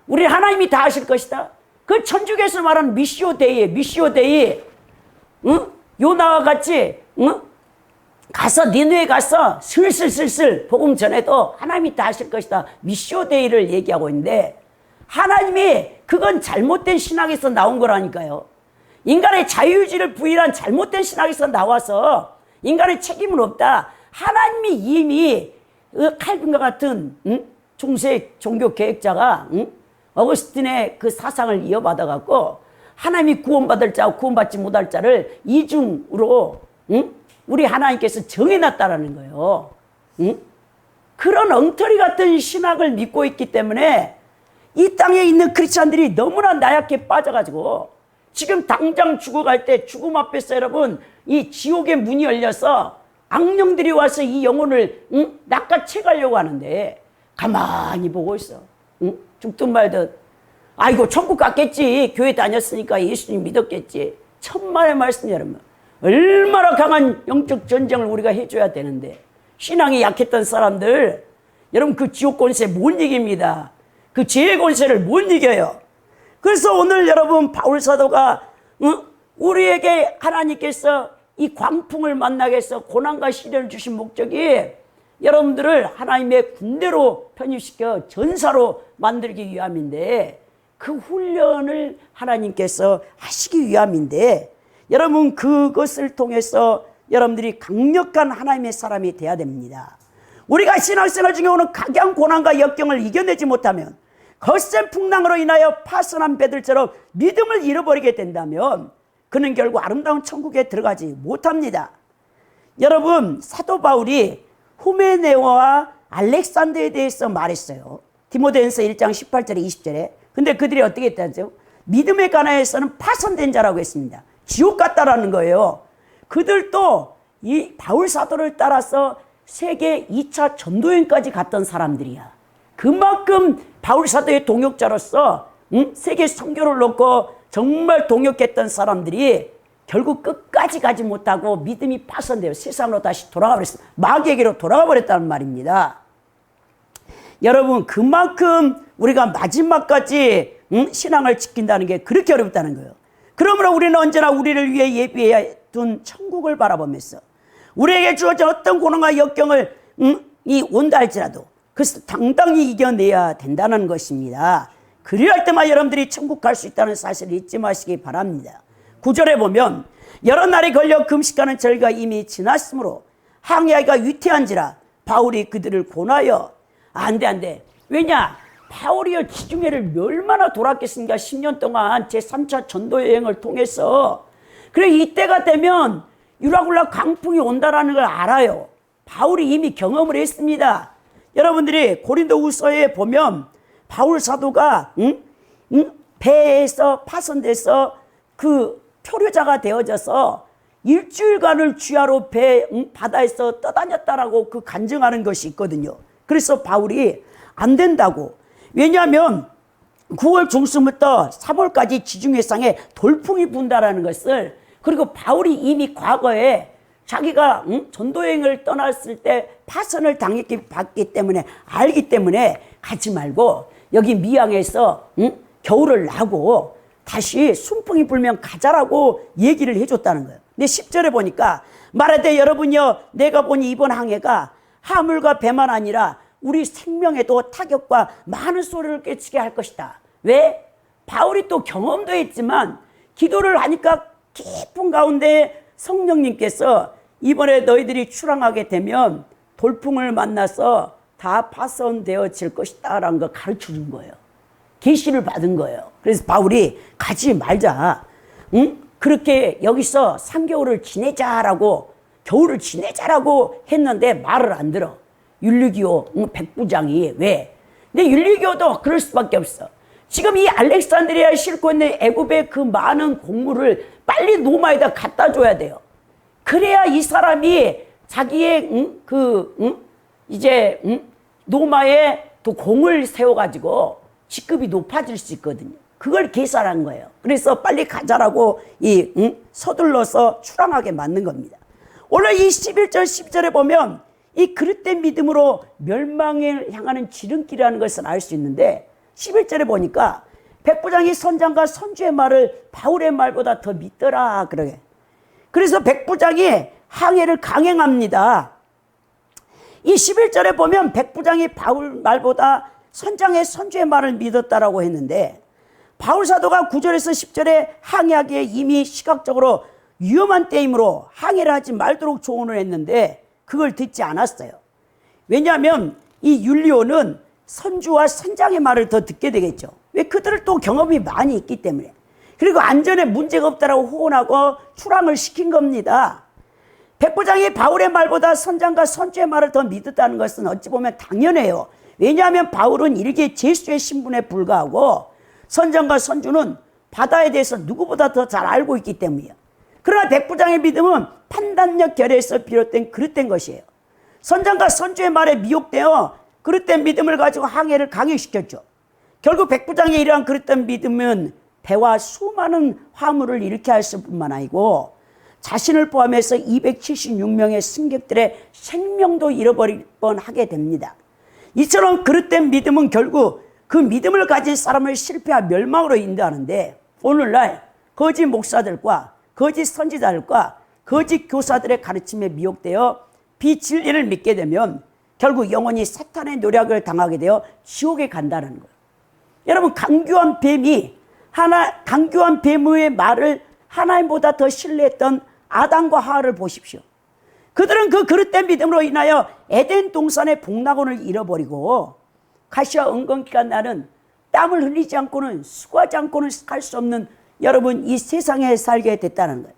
우리 하나님이 다 하실 것이다. 그 천주교에서 말하는 미시오 데이, 요나와 같이 가서 니느웨에 가서 슬슬 복음 전해도 하나님이 다 하실 것이다. 미시오 데이를 얘기하고 있는데, 하나님이 그건 잘못된 신학에서 나온 거라니까요. 인간의 자유의지를 부인한 잘못된 신학에서 나와서 인간의 책임은 없다. 하나님이 이미 칼빈과 같은 중세 종교 계획자가 어거스틴의 그 사상을 이어받아 갖고 하나님이 구원받을 자와 구원받지 못할 자를 이중으로 우리 하나님께서 정해놨다라는 거예요. 그런 엉터리 같은 신학을 믿고 있기 때문에 이 땅에 있는 크리스찬들이 너무나 나약해 빠져가지고 지금 당장 죽어갈 때 죽음 앞에서 여러분 이 지옥의 문이 열려서 악령들이 와서 이 영혼을 낚아채 가려고 하는데 가만히 보고 있어. 죽든 말든 아이고 천국 갔겠지. 교회 다녔으니까 예수님 믿었겠지. 천만의 말씀 여러분. 얼마나 강한 영적 전쟁을 우리가 해줘야 되는데 신앙이 약했던 사람들 여러분 그 지옥 권세 못 이깁니다. 그 죄의 권세를 못 이겨요. 그래서 오늘 여러분 바울 사도가 우리에게 하나님께서 이 광풍을 만나게 해서 고난과 시련을 주신 목적이 여러분들을 하나님의 군대로 편입시켜 전사로 만들기 위함인데 그 훈련을 하나님께서 하시기 위함인데 여러분 그것을 통해서 여러분들이 강력한 하나님의 사람이 돼야 됩니다. 우리가 신앙생활 중에 오는 각양 고난과 역경을 이겨내지 못하면 거센 풍랑으로 인하여 파손한 배들처럼 믿음을 잃어버리게 된다면 그는 결국 아름다운 천국에 들어가지 못합니다. 여러분 사도 바울이 후메네오와 알렉산더에 대해서 말했어요. 디모데전서 1장 18절에 20절에. 근데 그들이 어떻게 했다죠? 믿음에 관하여서는 파손된 자라고 했습니다. 지옥 같다라는 거예요. 그들도 이 바울 사도를 따라서 세계 2차 전도여행까지 갔던 사람들이야. 그만큼 바울 사도의 동역자로서 세계 선교를 놓고 정말 동역했던 사람들이 결국 끝까지 가지 못하고 믿음이 파손되어 세상으로 다시 돌아가 버렸어요. 마귀에게로 돌아가 버렸다는 말입니다. 여러분 그만큼 우리가 마지막까지 신앙을 지킨다는 게 그렇게 어렵다는 거예요. 그러므로 우리는 언제나 우리를 위해 예비해 둔 천국을 바라보면서 우리에게 주어진 어떤 고난과 역경을 온다 할지라도 그것을 당당히 이겨내야 된다는 것입니다. 그리할 때만 여러분들이 천국 갈 수 있다는 사실을 잊지 마시기 바랍니다. 9절에 보면 여러 날이 걸려 금식하는 절기가 이미 지났으므로 항해하기가 위태한지라 바울이 그들을 권하여 안돼 왜냐 바울이여 지중해를 얼마나 돌았겠습니까? 10년 동안 제3차 전도여행을 통해서. 그래 이때가 되면 유라굴라 강풍이 온다라는 걸 알아요. 바울이 이미 경험을 했습니다. 여러분들이 고린도후서에 보면 바울 사도가 배에서 파손돼서 그 표류자가 되어져서 일주일간을 주야로 바다에서 떠다녔다라고 그 간증하는 것이 있거든요. 그래서 바울이 안 된다고. 왜냐하면 9월 중순부터 3월까지 지중해상에 돌풍이 분다라는 것을 그리고 바울이 이미 과거에 자기가 전도여행을 떠났을 때 파선을 받기 때문에 알기 때문에 가지 말고 여기 미양에서 겨울을 나고 다시 순풍이 불면 가자라고 얘기를 해줬다는 거예요. 근데 10절에 보니까 말하되 여러분이여 내가 보니 이번 항해가 하물과 배만 아니라 우리 생명에도 타격과 많은 소리를 끼치게 할 것이다. 왜? 바울이 또 경험도 했지만 기도를 하니까 깊은 가운데 성령님께서 이번에 너희들이 출항하게 되면 돌풍을 만나서 다 파손되어질 것이다 라는 걸 가르쳐 준 거예요. 계시를 받은 거예요. 그래서 바울이 가지 말자. 그렇게 여기서 3개월을 지내자라고 겨울을 지내자라고 했는데 말을 안 들어. 율리기오 백부장이. 왜? 근데 율리기오도 그럴 수밖에 없어. 지금 이 알렉산드리아에 싣고 있는 애굽의 그 많은 곡물을 빨리 노마에다 갖다 줘야 돼요. 그래야 이 사람이 자기의 노마에 또 공을 세워가지고 직급이 높아질 수 있거든요. 그걸 계산한 거예요. 그래서 빨리 가자라고 서둘러서 출항하게 만든 겁니다. 오늘 이 11절 10절에 보면 이 그릇된 믿음으로 멸망을 향하는 지름길이라는 것을 알 수 있는데 11절에 보니까 백부장이 선장과 선주의 말을 바울의 말보다 더 믿더라 그러게. 그래서 백부장이 항해를 강행합니다. 이 11절에 보면 백부장이 바울 말보다 선장의 선주의 말을 믿었다라고 했는데 바울 사도가 9절에서 10절에 항해하기에 이미 시각적으로 위험한 때이므로 항해를 하지 말도록 조언을 했는데 그걸 듣지 않았어요. 왜냐하면 이 율리오는 선주와 선장의 말을 더 듣게 되겠죠. 왜? 그들은 또 경험이 많이 있기 때문에. 그리고 안전에 문제가 없다라고 호언하고 출항을 시킨 겁니다. 백부장이 바울의 말보다 선장과 선주의 말을 더 믿었다는 것은 어찌 보면 당연해요. 왜냐하면 바울은 일개 제수의 신분에 불과하고 선장과 선주는 바다에 대해서 누구보다 더 잘 알고 있기 때문이에요. 그러나 백부장의 믿음은 판단력 결에서 비롯된 그릇된 것이에요. 선장과 선주의 말에 미혹되어 그릇된 믿음을 가지고 항해를 강행시켰죠. 결국 백부장의 이러한 그릇된 믿음은 배와 수많은 화물을 일으켜 할 뿐만 아니고 자신을 포함해서 276명의 승객들의 생명도 잃어버릴 뻔하게 됩니다. 이처럼 그릇된 믿음은 결국 그 믿음을 가진 사람을 실패와 멸망으로 인도하는데 오늘날 거짓 목사들과 거짓 선지자들과 거짓 교사들의 가르침에 미혹되어 비진리를 믿게 되면 결국 영원히 사탄의 노력을 당하게 되어 지옥에 간다는 거예요. 여러분, 강교한 뱀의 말을 하나님보다 더 신뢰했던 아담과 하와를 보십시오. 그들은 그 그릇된 믿음으로 인하여 에덴 동산의 복락원을 잃어버리고 가시와 은건기가 나는 땀을 흘리지 않고는 수고하지 않고는 살 수 없는 여러분 이 세상에 살게 됐다는 거예요.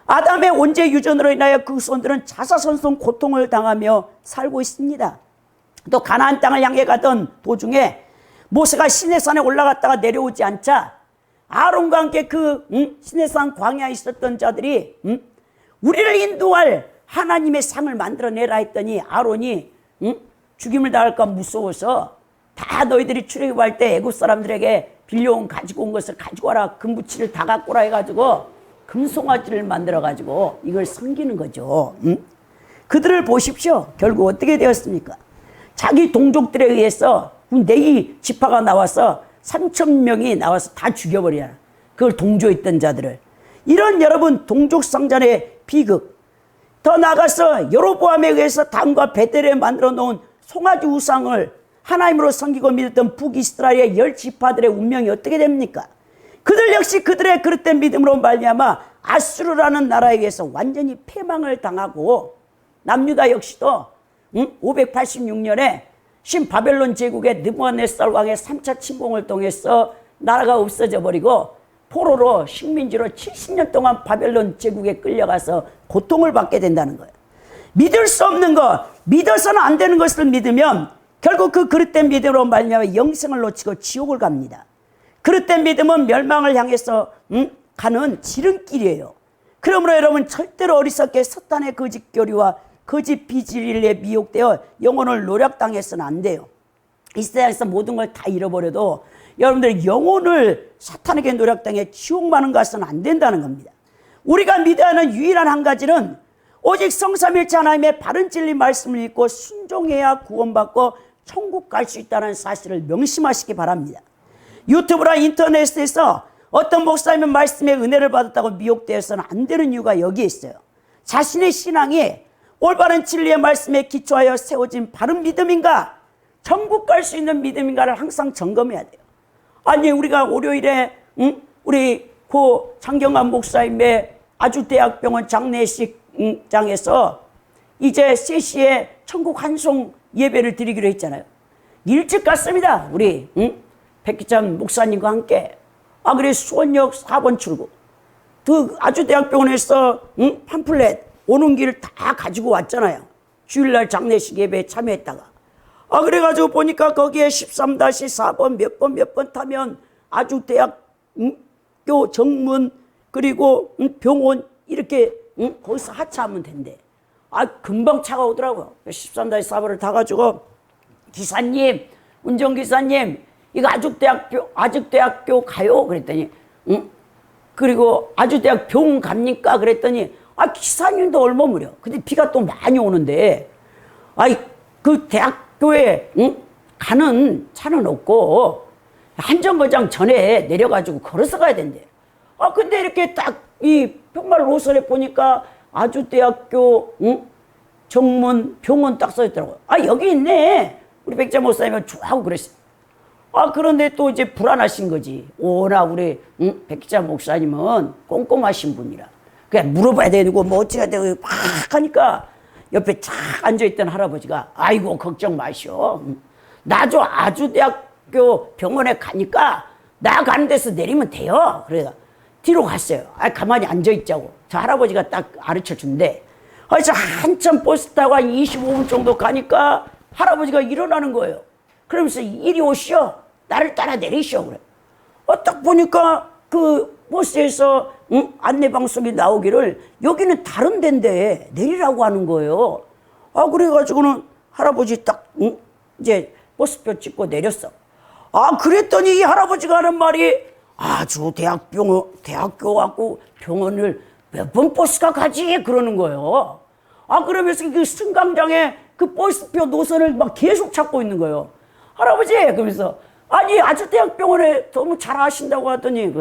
아담의 원죄 유전으로 인하여 그 후손들은 자사손손 고통을 당하며 살고 있습니다. 또 가나안 땅을 향해 가던 도중에 모세가 시내산에 올라갔다가 내려오지 않자 아론과 함께 그 시내산 광야에 있었던 자들이 우리를 인도할 하나님의 상을 만들어내라 했더니 아론이 죽임을 당할까 무서워서 다 너희들이 출애굽할 때 애굽 사람들에게 빌려온 가지고 온 것을 가지고 와라, 금부치를 다 갖고 오라 해가지고 금송아지를 만들어 가지고 이걸 섬기는 거죠. 그들을 보십시오. 결국 어떻게 되었습니까? 자기 동족들에 의해서 네이 지파가 나와서 3,000명이 나와서 다 죽여버리잖아. 그걸 동조했던 자들을. 이런 여러분 동족상잔의 비극. 더 나아가서 여로보암에 의해서 단과 베델에 만들어 놓은 송아지 우상을 하나님으로 섬기고 믿었던 북이스라엘의 10지파들의 운명이 어떻게 됩니까? 그들 역시 그들의 그릇된 믿음으로 말미암아 아수르라는 나라에 의해서 완전히 패망을 당하고 남유다 역시도 586년에 신바벨론 제국의 느부갓네살 왕의 3차 침공을 통해서 나라가 없어져 버리고 포로로 식민지로 70년 동안 바벨론 제국에 끌려가서 고통을 받게 된다는 거예요. 믿을 수 없는 것, 믿어서는 안 되는 것을 믿으면 결국 그 그릇된 믿음으로 말미암아 영생을 놓치고 지옥을 갑니다. 그릇된 믿음은 멸망을 향해서 가는 지름길이에요. 그러므로 여러분 절대로 어리석게 사탄의 거짓 교리와 거짓 비진리에 미혹되어 영혼을 노략당해서는 안 돼요. 이 세상에서 모든 걸 다 잃어버려도 여러분들 영혼을 사탄에게 노략당해 지옥 가는 것은 안 된다는 겁니다. 우리가 믿어야 하는 유일한 한 가지는 오직 성삼일체 하나님의 바른 진리 말씀을 읽고 순종해야 구원받고 천국 갈 수 있다는 사실을 명심하시기 바랍니다. 유튜브나 인터넷에서 어떤 목사님의 말씀에 은혜를 받았다고 미혹되어서는 안 되는 이유가 여기에 있어요. 자신의 신앙이 올바른 진리의 말씀에 기초하여 세워진 바른 믿음인가, 천국 갈 수 있는 믿음인가를 항상 점검해야 돼요. 아니 우리가 월요일에 우리 고 장경환 목사님의 아주대학병원 장례식장에서 이제 3시에 천국 환송 예배를 드리기로 했잖아요. 일찍 갔습니다. 우리 백기찬 목사님과 함께. 그래 수원역 4번 출구 그 아주대학병원에서 팜플렛 오는 길 다 가지고 왔잖아요. 주일날 장례식 예배에 참여했다가 그래가지고 보니까 거기에 13-4번 몇 번 타면 아주대학교 정문 그리고 병원 이렇게 거기서 하차하면 된대. 금방 차가 오더라고요. 13-4번을 타가지고 기사님, 운전기사님 이거 아주대학교 가요? 그랬더니 그리고 아주대학 병원 갑니까? 그랬더니 기사님도 얼마 무려. 근데 비가 또 많이 오는데 그 대학교에 가는 차는 없고 한정거장 전에 내려가지고 걸어서 가야 된대. 근데 이렇게 딱 이 평말 노선에 보니까 아주대학교 정문 병원 딱 써있더라고요. 여기 있네. 우리 백자 목사님은 좋아하고 그랬어요. 그런데 또 이제 불안하신 거지. 워낙 우리 백기자 목사님은 꼼꼼하신 분이라. 그냥 물어봐야 되고 뭐 어찌가 되고 막 하니까 옆에 착 앉아있던 할아버지가 아이고 걱정 마시오. 나도 아주대학교 병원에 가니까 나 가는 데서 내리면 돼요. 그래서 뒤로 갔어요. 가만히 앉아있자고. 저 할아버지가 딱 가르쳐 준대. 그래서 한참 버스 타고 한 25분 정도 가니까 할아버지가 일어나는 거예요. 그러면서 이리 오시오. 나를 따라 내리시오. 그래. 딱 보니까 그 버스에서 안내방송이 나오기를 여기는 다른 데인데 내리라고 하는 거예요. 그래가지고는 할아버지 딱 이제 버스표 찍고 내렸어. 그랬더니 이 할아버지가 하는 말이 아주 대학교 갖고 병원을 몇 번 버스가 가지 그러는 거예요. 그러면서 그 승강장에 그 버스표 노선을 막 계속 찾고 있는 거예요. 할아버지 그러면서 아니 아주대학병원에 너무 잘 아신다고 하더니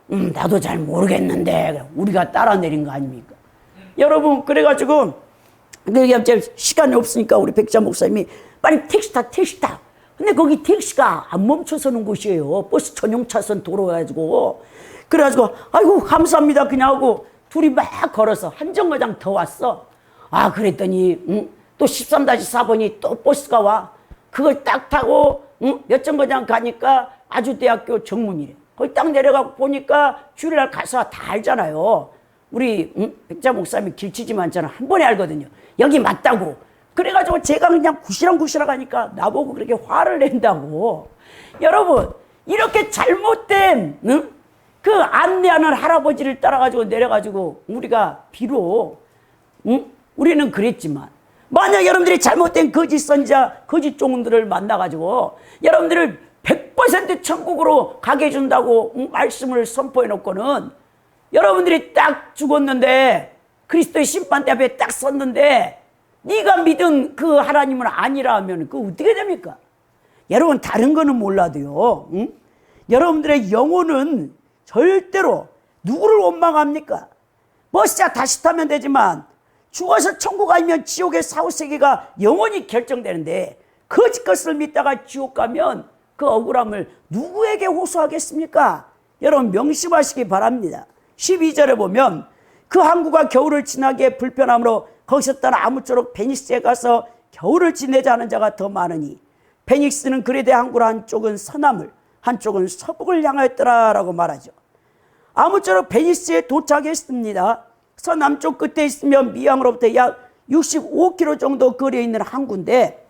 나도 잘 모르겠는데 우리가 따라 내린 거 아닙니까? 여러분 그래가지고 근데 시간이 없으니까 우리 백자 목사님이 빨리 택시 타. 근데 거기 택시가 안 멈춰서는 곳이에요. 버스 전용 차선 도로여가지고. 그래가지고 아이고 감사합니다 그냥 하고 둘이 막 걸어서 한 정거장 더 왔어. 그랬더니 또 13-4번이 또 버스가 와. 그걸 딱 타고 몇 정거장 가니까 아주대학교 정문이래. 거기 딱 내려가 보니까 주일날 가서 다 알잖아요. 우리 백자 목사님이 길치지만 저는 한 번에 알거든요. 여기 맞다고. 그래가지고 제가 그냥 구시렁구시렁 하니까 나보고 그렇게 화를 낸다고. 여러분 이렇게 잘못된 그 안내하는 할아버지를 따라가지고 내려가지고 우리가 비록 우리는 그랬지만 만약 여러분들이 잘못된 거짓 선지자 거짓 종들을 만나가지고 여러분들을 100% 천국으로 가게 해준다고 말씀을 선포해 놓고는 여러분들이 딱 죽었는데 그리스도의 심판대 앞에 딱 섰는데 네가 믿은 그 하나님은 아니라 하면 그거 어떻게 됩니까? 여러분 다른 거는 몰라도요. 여러분들의 영혼은 절대로 누구를 원망합니까? 버스자 다시 타면 되지만 죽어서 천국 아니면 지옥의 사후세계가 영원히 결정되는데 거짓 것을 믿다가 지옥 가면 그 억울함을 누구에게 호소하겠습니까? 여러분 명심하시기 바랍니다. 12절에 보면 그 항구가 겨울을 지나기에 불편함으로 거기서 떠나 아무쪼록 베니스에 가서 겨울을 지내자 하는 자가 더 많으니 베니스는 그레데 항구라 한쪽은 서남을 한쪽은 서북을 향하였더라라고 말하죠. 아무쪼록 베니스에 도착했습니다. 서남쪽 끝에 있으면 미항으로부터 약 65km 정도 거리에 있는 항구인데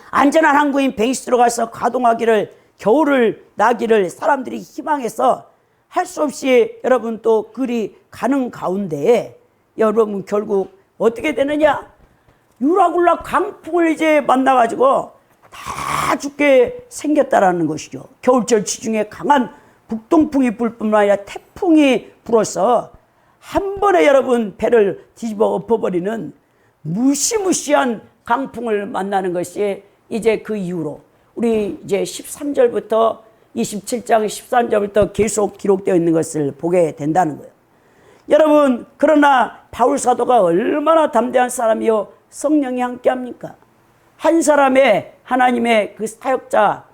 안전한 항구인 베니스로 가서 가동하기를 겨울을 나기를 사람들이 희망해서 할 수 없이 여러분 또 그리 가는 가운데 여러분 결국 어떻게 되느냐? 유라굴라 강풍을 이제 만나가지고 다 죽게 생겼다라는 것이죠. 겨울철 지중해 강한 북동풍이 불 뿐만 아니라 태풍이 불어서 한 번에 여러분 배를 뒤집어 엎어버리는 무시무시한 강풍을 만나는 것이 이제 그 이후로 우리 이제 13절부터 27장 13절부터 계속 기록되어 있는 것을 보게 된다는 거예요. 여러분 그러나 바울 사도가 얼마나 담대한 사람이요 성령이 함께합니까? 한 사람의 하나님의 그 사역자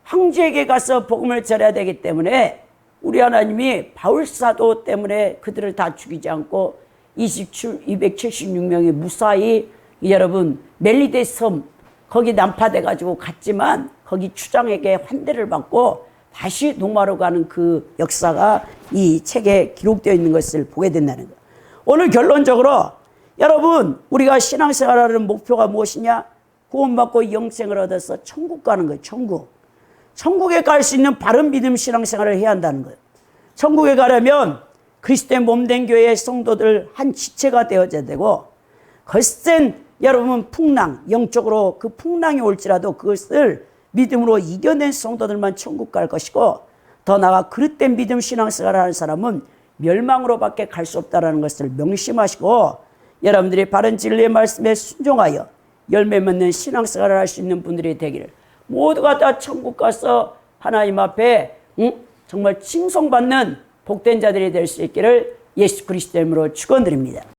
황제에게 가서 복음을 전해야 되기 때문에 우리 하나님이 바울 사도 때문에 그들을 다 죽이지 않고 276명이 무사히 여러분 멜리데 섬 거기 난파돼 가지고 갔지만 거기 추장에게 환대를 받고 다시 로마로 가는 그 역사가 이 책에 기록되어 있는 것을 보게 된다는 거예요. 오늘 결론적으로 여러분 우리가 신앙생활하는 목표가 무엇이냐? 구원받고 영생을 얻어서 천국 가는 거예요. 천국에 갈 수 있는 바른 믿음 신앙생활을 해야 한다는 거예요. 천국에 가려면 그리스도의 몸된 교회의 성도들 한 지체가 되어야 되고 거센 여러분 풍랑 영적으로 그 풍랑이 올지라도 그것을 믿음으로 이겨낸 성도들만 천국 갈 것이고 더 나아가 그릇된 믿음 신앙생활을 하는 사람은 멸망으로밖에 갈 수 없다는 것을 명심하시고 여러분들이 바른 진리의 말씀에 순종하여 열매 맺는 신앙생활을 할 수 있는 분들이 되기를 모두가 다 천국 가서 하나님 앞에 정말 칭송받는 복된 자들이 될 수 있기를 예수 그리스도 이름으로 축원드립니다.